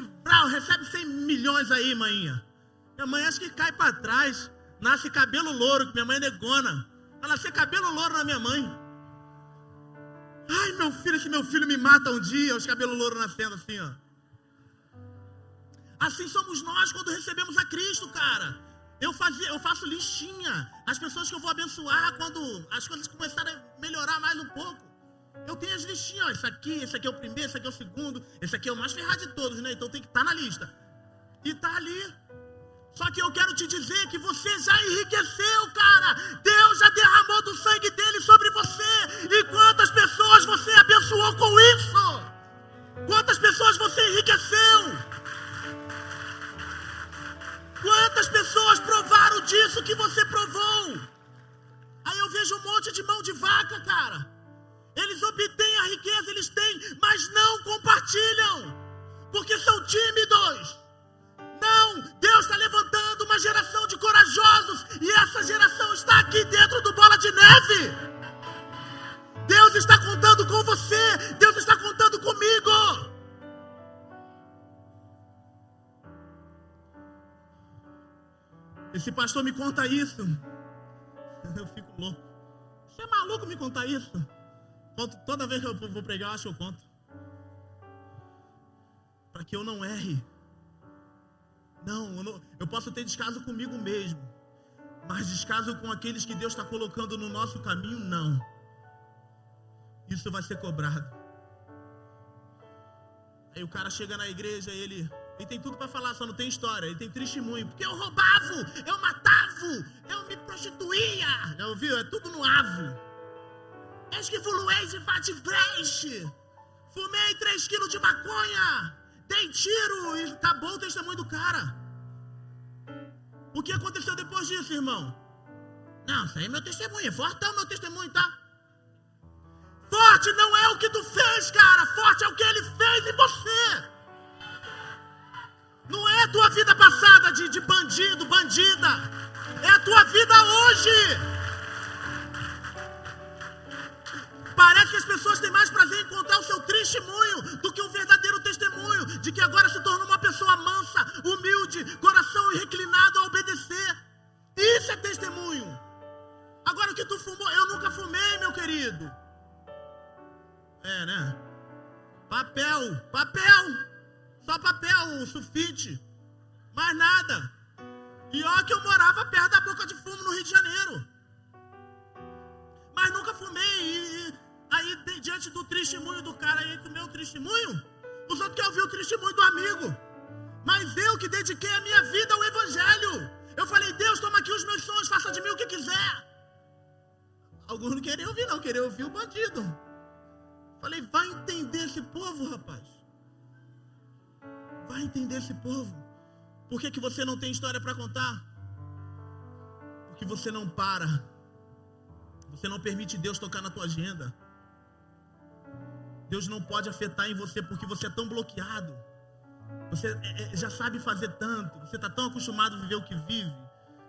recebe 100 milhões aí, maninha. Minha mãe acho que cai pra trás. Nasce cabelo louro, que minha mãe é negona. Vai nascer cabelo louro na minha mãe. Ai, meu filho, se meu filho me mata um dia, os cabelos louros nascendo assim, ó. Assim somos nós quando recebemos a Cristo, cara. Eu faço listinha. As pessoas que eu vou abençoar quando as coisas começarem a melhorar mais um pouco. Eu tenho as listinhas, ó. Esse aqui é o primeiro, esse aqui é o segundo. Esse aqui é o mais ferrado de todos, né? Então tem que estar na lista. E tá ali. Só que eu quero te dizer que você já enriqueceu, cara. Deus já derramou do sangue dele sobre você. E quantas pessoas você abençoou com isso? Quantas pessoas você enriqueceu? Quantas pessoas provaram disso que você provou? Aí eu vejo um monte de mão de vaca, cara. Eles obtêm a riqueza, eles têm, mas não compartilham. Porque são tímidos. Não, Deus está levantando uma geração de corajosos. E essa geração está aqui dentro do Bola de Neve. Deus está contando com você. Deus está contando comigo. Esse pastor me conta isso. Eu fico louco. Você é maluco me contar isso? Toda vez que eu vou pregar, eu acho que eu conto. Para que eu não erre. Não, eu posso ter descaso comigo mesmo. Mas descaso com aqueles que Deus está colocando no nosso caminho, não. Isso vai ser cobrado. Aí o cara chega na igreja e ele tem tudo para falar, só não tem história. Ele tem testemunho. Porque eu roubava, eu matava, eu me prostituía. Já ouviu? É tudo no avo. És que fulueis e fativeste. Fumei 3 quilos de maconha. Dei tiro e acabou o testemunho do cara. O que aconteceu depois disso, irmão? Não, isso aí é meu testemunho. É fortão meu testemunho, tá? Forte não é o que tu fez, cara. Forte é o que ele fez em você. Não é a tua vida passada de bandido, bandida. É a tua vida hoje. Parece que as pessoas têm mais prazer em contar o seu testemunho do que um verdadeiro testemunho de que agora se tornou uma pessoa mansa, humilde, coração reclinado a obedecer. Isso é testemunho. Agora o que tu fumou, eu nunca fumei, meu querido. É, né? Papel. Só papel, sulfite. Mais nada. E olha que eu morava perto da boca de fumo no Rio de Janeiro. Mas nunca fumei. Aí, diante do testemunho do cara aí, com o meu testemunho, os outros querem ouvir o testemunho do amigo. Mas eu que dediquei a minha vida ao Evangelho. Eu falei, Deus, toma aqui os meus sonhos, faça de mim o que quiser. Alguns não queriam ouvir, não. Queriam ouvir o bandido. Falei, vai entender esse povo, rapaz. Vai entender esse povo. Por que você não tem história para contar? Porque você não para. Você não permite Deus tocar na tua agenda. Deus não pode afetar em você porque você é tão bloqueado. Você já sabe fazer tanto. Você está tão acostumado a viver o que vive,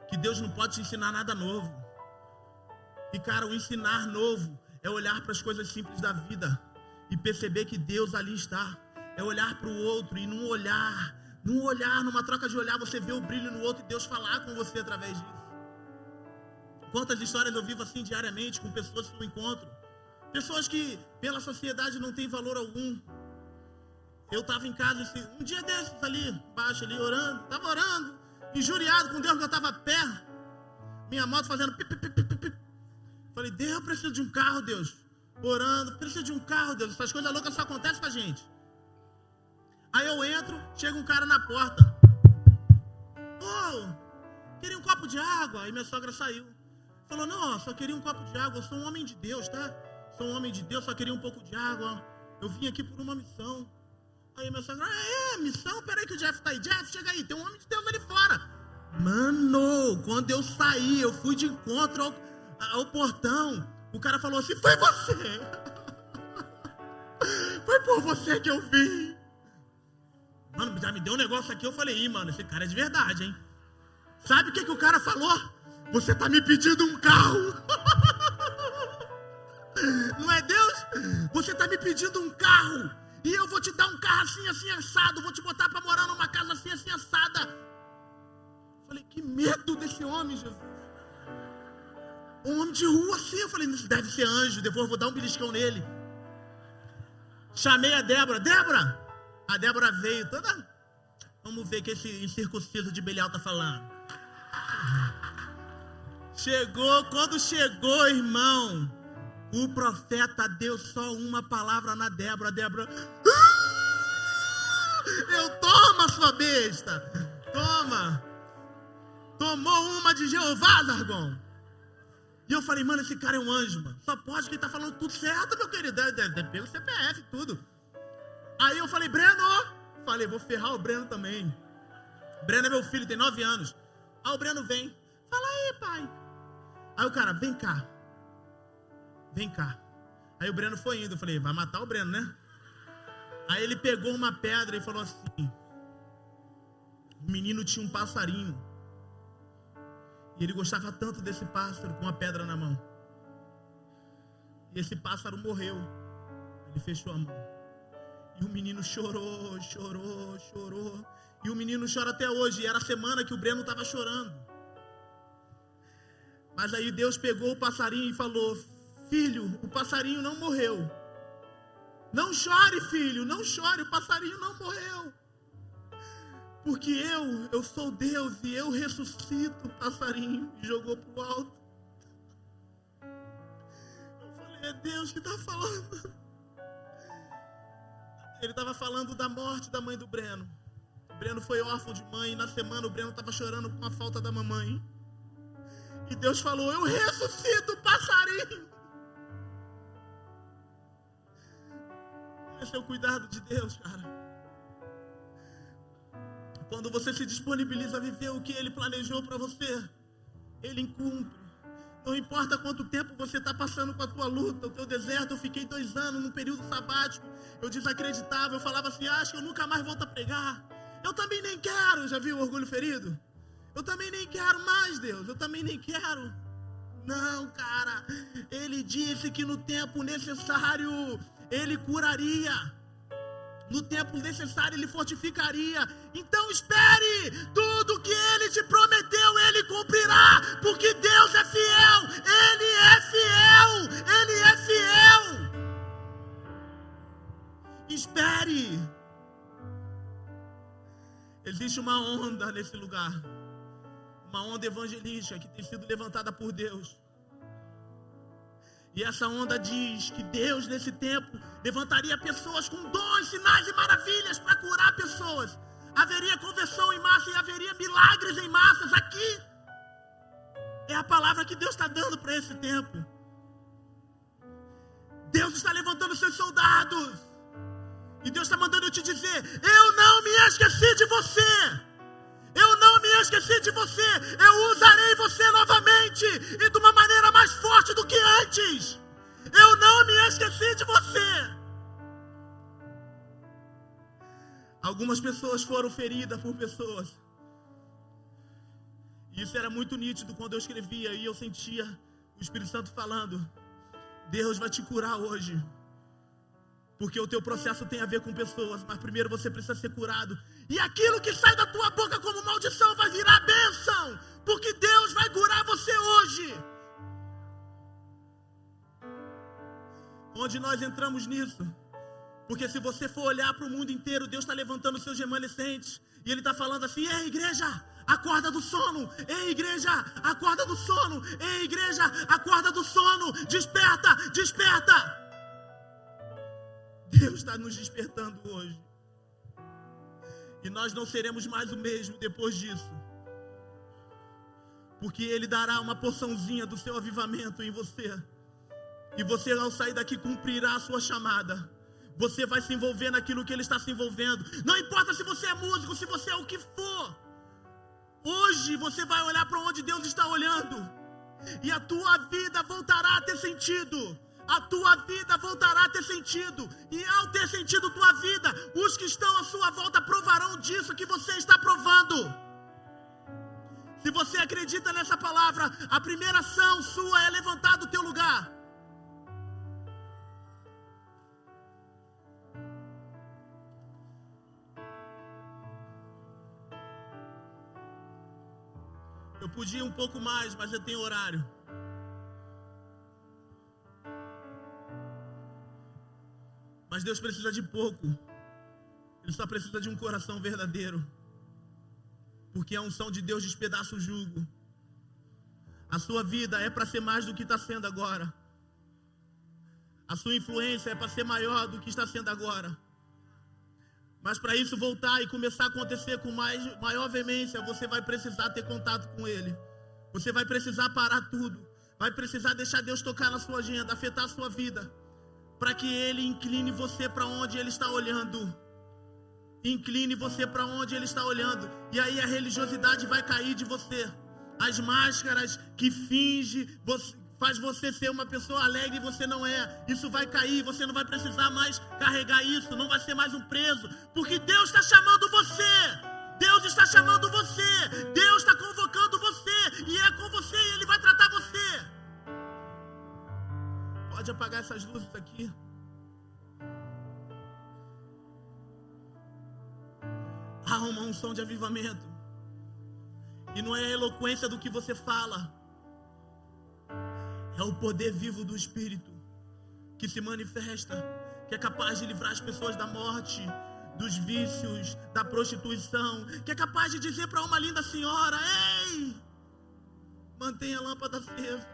que Deus não pode te ensinar nada novo. E cara, o ensinar novo é olhar para as coisas simples da vida e perceber que Deus ali está. É olhar para o outro e num olhar, numa troca de olhar, você vê o brilho no outro e Deus falar com você através disso. Quantas histórias eu vivo assim diariamente com pessoas que eu encontro. Pessoas que pela sociedade não têm valor algum. Eu estava em casa um dia desses ali, embaixo ali, orando. Estava orando, injuriado com Deus porque eu estava a pé. Minha moto fazendo pip, pip, pip, pip. Falei, Deus, eu preciso de um carro, Deus. Orando, preciso de um carro, Deus. Essas coisas loucas só acontecem com a gente. Aí eu entro, chega um cara na porta. Queria um copo de água. Aí minha sogra saiu. Falou, não, só queria um copo de água. Eu sou um homem de Deus, tá? Sou um homem de Deus, só queria um pouco de água. Eu vim aqui por uma missão. Aí minha sogra, missão? Peraí que o Jeff tá aí. Jeff, chega aí, tem um homem de Deus ali fora. Mano, quando eu saí, eu fui de encontro ao portão. O cara falou assim, foi você. Foi por você que eu vim. Mano, já me deu um negócio aqui, eu falei, mano, esse cara é de verdade, hein? Sabe o que o cara falou? Você tá me pedindo um carro. Não é Deus? Você tá me pedindo um carro. E eu vou te dar um carro assim, assim, assado. Vou te botar pra morar numa casa assim, assim, assada. Eu falei, que medo desse homem, Jesus. Um homem de rua assim. Eu falei, isso deve ser anjo. Depois eu vou dar um beliscão nele. Chamei a Débora. Débora! A Débora veio toda... Vamos ver o que esse incircunciso de Belial tá falando. Chegou, quando chegou, irmão, o profeta deu só uma palavra na Débora. A Débora... Eu toma, sua besta. Toma. Tomou uma de Jeová, Zargon. E eu falei, mano, esse cara é um anjo, mano. Só pode que ele tá falando tudo certo, meu querido. Deve ter pego o CPF, tudo. Aí eu falei, Breno... Falei, vou ferrar o Breno também. Breno é meu filho, tem 9 anos. Aí o Breno vem. Fala aí, pai. Aí o cara, vem cá. Vem cá. Aí o Breno foi indo. Eu falei, vai matar o Breno, né? Aí ele pegou uma pedra e falou assim. O menino tinha um passarinho. E ele gostava tanto desse pássaro com a pedra na mão. E esse pássaro morreu. Ele fechou a mão. E o menino chorou, chorou, chorou. E o menino chora até hoje. E era a semana que o Breno estava chorando. Mas aí Deus pegou o passarinho e falou, filho, o passarinho não morreu. Não chore, filho, não chore, o passarinho não morreu. Porque eu sou Deus e eu ressuscito o passarinho. E jogou para o alto. Eu falei, é Deus que está falando. Ele estava falando da morte da mãe do Breno. O Breno foi órfão de mãe. E na semana o Breno estava chorando com a falta da mamãe. E Deus falou, eu ressuscito o passarinho. Esse é o cuidado de Deus, cara. Quando você se disponibiliza a viver o que Ele planejou para você, Ele cumpre. Não importa quanto tempo você está passando com a tua luta, o teu deserto. Eu fiquei 2 anos num período sabático. Eu desacreditava, eu falava assim, acho que eu nunca mais volto a pregar. Eu também nem quero, já viu o orgulho ferido? Eu também nem quero mais, Deus, eu também nem quero. Não, cara, Ele disse que no tempo necessário Ele curaria. No tempo necessário Ele fortificaria. Então espere, tudo que Ele te prometeu Ele cumprirá, porque Deus é fiel. Ele é fiel, Ele é fiel. Espere. Existe uma onda nesse lugar, uma onda evangelística que tem sido levantada por Deus. E essa onda diz que Deus nesse tempo levantaria pessoas com dons, sinais e maravilhas para curar pessoas. Haveria conversão em massa e haveria milagres em massas. Aqui é a palavra que Deus está dando para esse tempo. Deus está levantando seus soldados. E Deus está mandando eu te dizer, eu não me esqueci de você. Eu não me esqueci de você. Eu usarei você novamente e de uma maneira mais forte do que antes. Eu não me esqueci de você. Algumas pessoas foram feridas por pessoas. Isso era muito nítido quando eu escrevia e eu sentia o Espírito Santo falando, Deus vai te curar hoje. Porque o teu processo tem a ver com pessoas, mas primeiro você precisa ser curado. E aquilo que sai da tua boca como maldição vai virar bênção. Porque Deus vai curar você hoje. Onde nós entramos nisso? Porque se você for olhar para o mundo inteiro, Deus está levantando seus remanescentes. E Ele está falando assim, ei igreja, acorda do sono. Ei igreja, acorda do sono. Ei igreja, acorda do sono. Desperta, desperta. Deus está nos despertando hoje. E nós não seremos mais o mesmo depois disso. Porque Ele dará uma porçãozinha do seu avivamento em você. E você, ao sair daqui, cumprirá a sua chamada. Você vai se envolver naquilo que Ele está se envolvendo. Não importa se você é músico, se você é o que for. Hoje você vai olhar para onde Deus está olhando. E a tua vida voltará a ter sentido. a tua vida voltará a ter sentido. E ao ter sentido tua vida, os que estão à sua volta provarão disso que você está provando. Se você acredita nessa palavra, a primeira ação sua é levantar do teu lugar. Eu podia um pouco mais, mas eu tenho horário. Mas Deus precisa de pouco. Ele só precisa de um coração verdadeiro. Porque a unção de Deus despedaça o jugo. A sua vida é para ser mais do que está sendo agora. A sua influência é para ser maior do que está sendo agora. Mas para isso voltar e começar a acontecer com maior veemência, você vai precisar ter contato com Ele. Você vai precisar parar tudo. Vai precisar deixar Deus tocar na sua agenda, afetar a sua vida. Para que Ele incline você para onde Ele está olhando. Incline você para onde Ele está olhando. E aí a religiosidade vai cair de você. As máscaras que finge, faz você ser uma pessoa alegre e você não é. Isso vai cair, você não vai precisar mais carregar isso. Não vai ser mais um preso. Porque Deus está chamando você. Deus está chamando você. Deus está convocando você. E é com você e Ele vai tratar você. Pode apagar essas luzes aqui. Há uma unção de avivamento. E não é a eloquência do que você fala. É o poder vivo do Espírito que se manifesta, que é capaz de livrar as pessoas da morte, dos vícios, da prostituição, que é capaz de dizer para uma linda senhora: ei, mantenha a lâmpada acesa.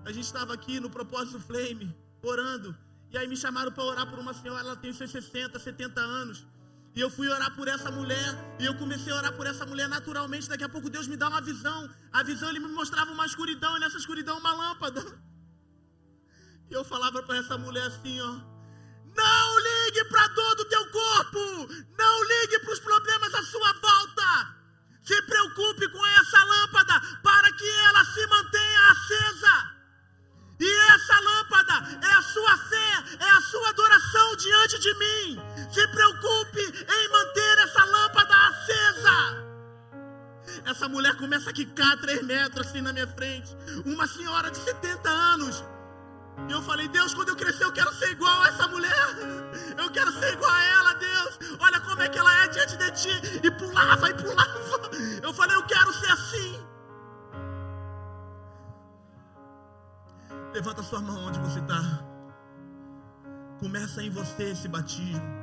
A gente estava aqui no Propósito Flame, orando, e aí me chamaram para orar por uma senhora, ela tem seus 60, 70 anos, e eu fui orar por essa mulher, e eu comecei a orar por essa mulher naturalmente. Daqui a pouco Deus me dá uma visão. A visão, Ele me mostrava uma escuridão, e nessa escuridão uma lâmpada. E eu falava para essa mulher assim, ó: não ligue para a dor do teu corpo, não ligue para os problemas à sua volta. Se preocupe com essa lâmpada, para que ela se mantenha acesa. E essa lâmpada é a sua fé, é a sua adoração diante de mim. Se preocupe em manter essa lâmpada acesa. Essa mulher começa a quicar 3 metros assim na minha frente. Uma senhora de 70 anos. E eu falei: Deus, quando eu crescer eu quero ser igual a essa mulher. Eu quero ser igual a ela, Deus. Olha como é que ela é diante de ti. E pulava, e pulava. Eu falei: eu quero ser assim. Levanta sua mão onde você está. Começa em você esse batismo.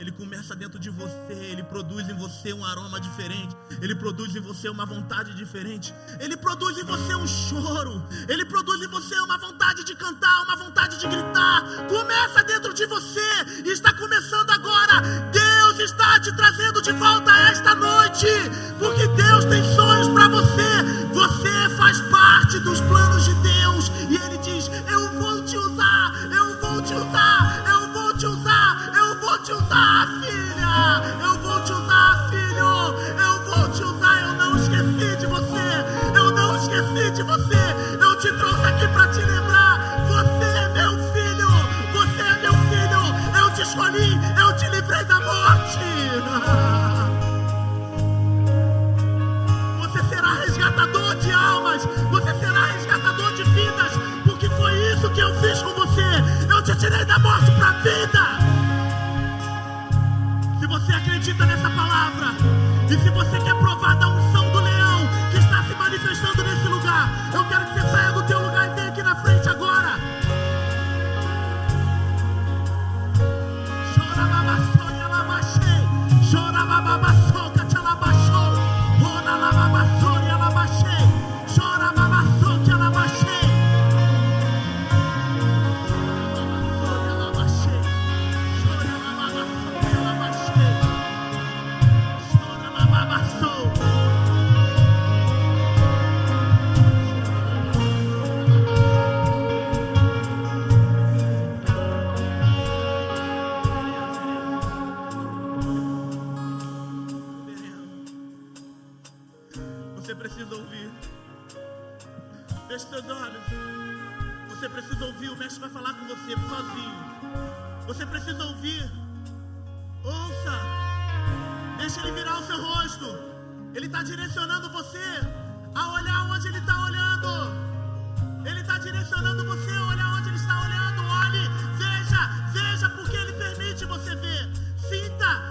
Ele começa dentro de você. Ele produz em você um aroma diferente. Ele produz em você uma vontade diferente. Ele produz em você um choro. Ele produz em você uma vontade de cantar, uma vontade de gritar. Começa dentro de você. Está começando agora. Deus está te trazendo de volta esta noite. Porque Deus tem sonhos para você. Você faz parte dos planos de Deus. E Ele diz: eu vou te usar. Eu vou te usar. Eu vou te usar. Eu vou te usar, filha. Eu vou te usar, filho. Eu vou te usar. Eu não esqueci de você. Eu não esqueci de você. Eu te trouxe aqui para te lembrar. Você é meu filho. Você é meu filho. Eu te escolhi. Eu te livrei da morte. Você será resgatador de almas. Você será resgatador de vidas. Porque foi isso que eu fiz com você. Eu te tirei da morte para a vida. Se você acredita nessa palavra, e se você quer provar da unção do leão que está se manifestando nesse lugar, eu quero que você saia do teu lugar e venha aqui na frente agora. Chora babaçou, ela baixei. Chora babaçou, que ela baixou. Rona lá babaçou, ela baixei. Chora babaçou, que ela baixei. Você precisa ouvir. Feche seus olhos. Você precisa ouvir, o mestre vai falar com você sozinho. Você precisa ouvir. Ouça. Deixa ele virar o seu rosto. Ele está direcionando você a olhar onde ele está olhando. Ele está direcionando você a olhar onde ele está olhando. Olhe, veja, porque ele permite você ver. Sinta.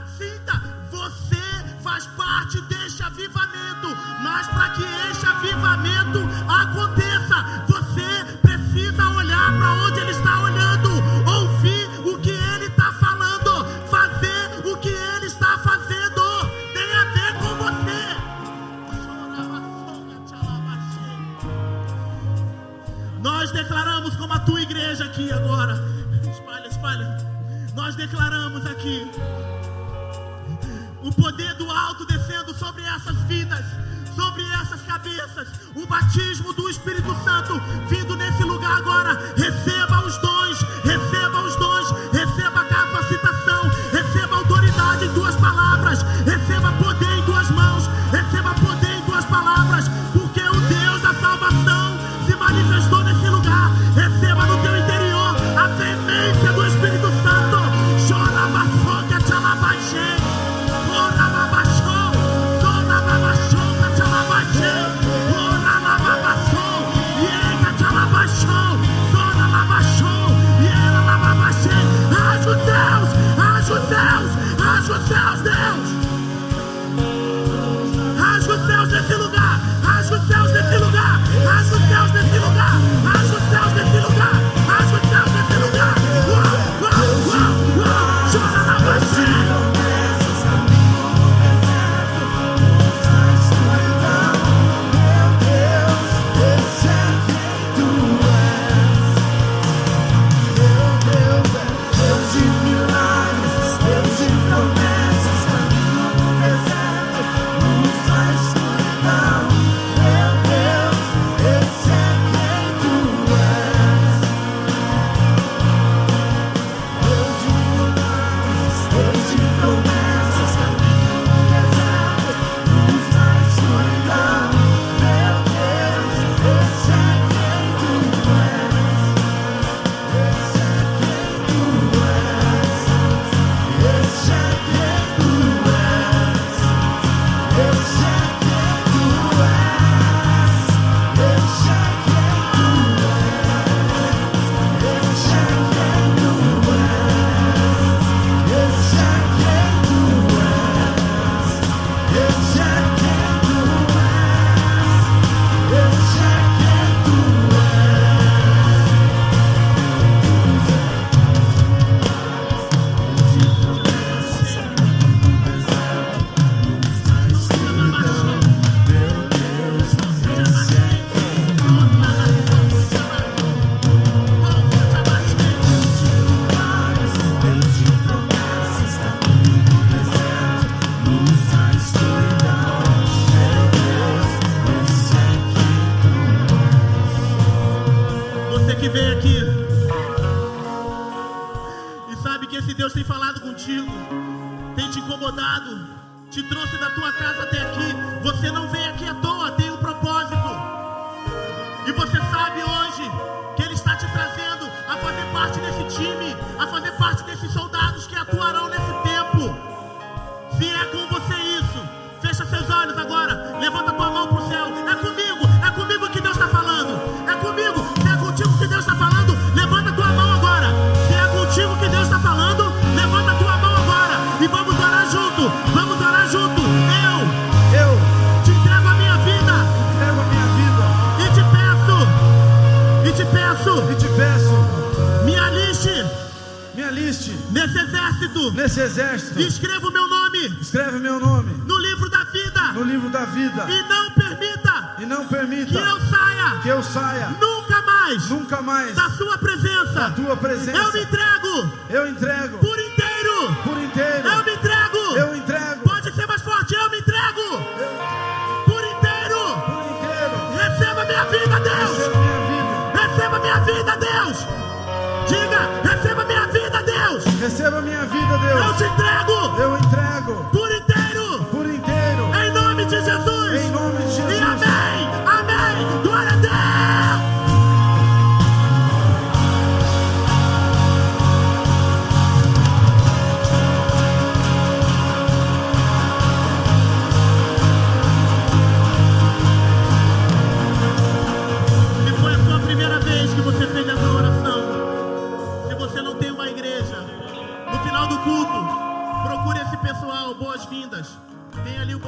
Você faz parte deste avivamento. Mas para que este avivamento aconteça, você precisa olhar para onde ele está olhando, ouvir o que ele está falando, fazer o que ele está fazendo. Tem a ver com você. Nós declaramos como a tua igreja aqui agora. Espalha. Nós declaramos aqui o poder do alto descendo sobre essas vidas, sobre essas cabeças, o batismo do Espírito Santo vindo nesse lugar agora. Receba os dons, receba a capacitação, receba autoridade em tuas palavras, receba poder em tuas mãos, receba poder em tuas palavras, porque o Deus da salvação se manifestou nesse lugar. Receba no teu interior a tremência do Espírito Santo. Chora, bafoca, tchalabaxê. Rasga os céus, Deus! Rasga os céus nesse lugar! Rasga os céus nesse lugar! Rasga os céus nesse lugar! Rasga os céus nesse lugar! Rasga os céus nesse lugar! Chora na baixinha! Te trouxe da tua casa até aqui. Você não veio aqui à toa, tem um propósito. E você sabe hoje que Ele está te trazendo a fazer parte desse time, a fazer parte desses soldados que atuarão nesse tempo. Se é com você isso, fecha seus olhos agora, levanta tua mão para o céu. É comigo que Deus está falando. É comigo, se é contigo que Deus está falando, levanta tua mão agora. Se é contigo que Deus está falando, levanta tua mão agora. E vamos orar junto, vamos orar junto. Eu te entrego a minha vida, e te peço, me aliste nesse exército, e escreva o meu nome, no livro da vida, e não permita que eu saia, nunca mais da tua presença. Eu entrego por inteiro, eu entrego. Pode ser mais forte, eu me entrego por inteiro. Receba minha vida, Deus. Receba minha vida, Deus. Diga, receba minha vida, Deus. Eu te entrego por inteiro. Em nome de Jesus. E amém. Glória a Deus.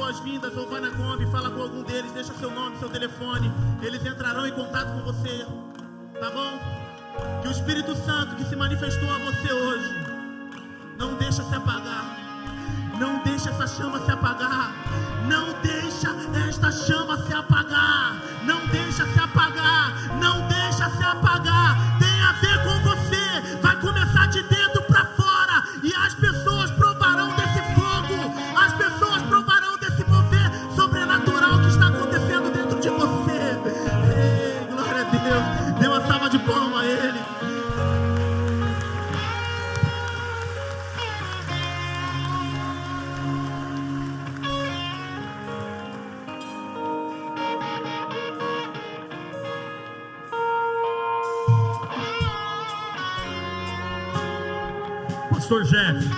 boas-vindas ou vai na Kombi, fala com algum deles, deixa seu nome, seu telefone. Eles entrarão em contato com você, tá bom? Que o Espírito Santo que se manifestou a você hoje não deixa se apagar. Não deixa essa chama se apagar. Não deixa esta chama se apagar. Não deixa se apagar. Não deixa se apagar. Tem a ver com você. Vai começar de dentro para fora. E as pessoas provarão desse fogo. As pessoas provarão desse mover sobrenatural que está acontecendo dentro de você. Ei, glória a Deus. Dê uma salva de palmas a Ele. Pastor Jeff,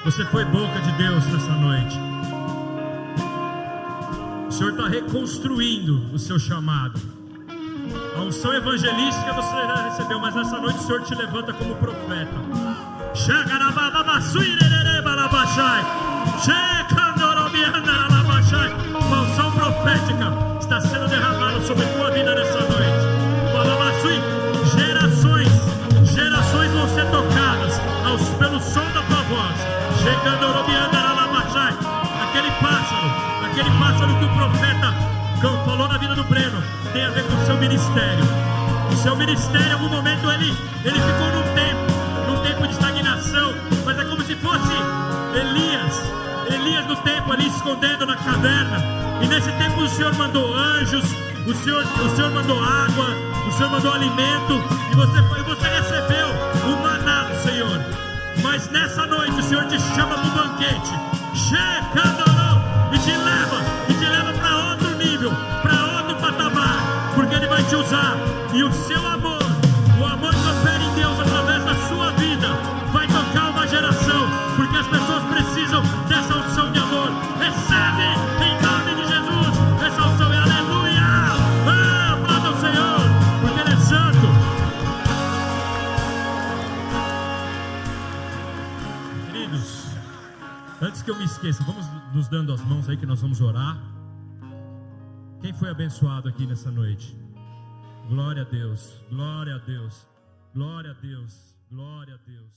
você foi boca de Deus nessa noite. O Senhor está reconstruindo o seu chamado. A unção evangelística você já recebeu, mas nessa noite o Senhor te levanta como profeta. Uma unção profética está sendo derramada sobre a tua vida nessa noite. Gerações vão ser tocadas pelo som da tua voz. Aquele pássaro que o profeta falou na vida do Breno, tem a ver com o seu ministério. O seu ministério, em algum momento, ele ficou num tempo de estagnação, mas é como se fosse Elias no tempo ali escondendo na caverna. E nesse tempo o Senhor mandou anjos, o Senhor mandou água, o Senhor mandou alimento, e você recebeu o maná do Senhor. Mas nessa noite o Senhor te chama para o banquete, e te leva para outro nível, para outro patamar, porque Ele vai te usar, e o seu amor, o amor que opera em Deus através da sua vida, vai tocar uma geração, porque as pessoas precisam dessa unção de amor. Recebe em nome de Jesus essa unção, e aleluia! Aplauda o Senhor, porque Ele é santo. Queridos, antes que eu me esqueça, vamos nos dando as mãos aí que nós vamos orar. Quem foi abençoado aqui nessa noite? Glória a Deus, glória a Deus, glória a Deus, glória a Deus.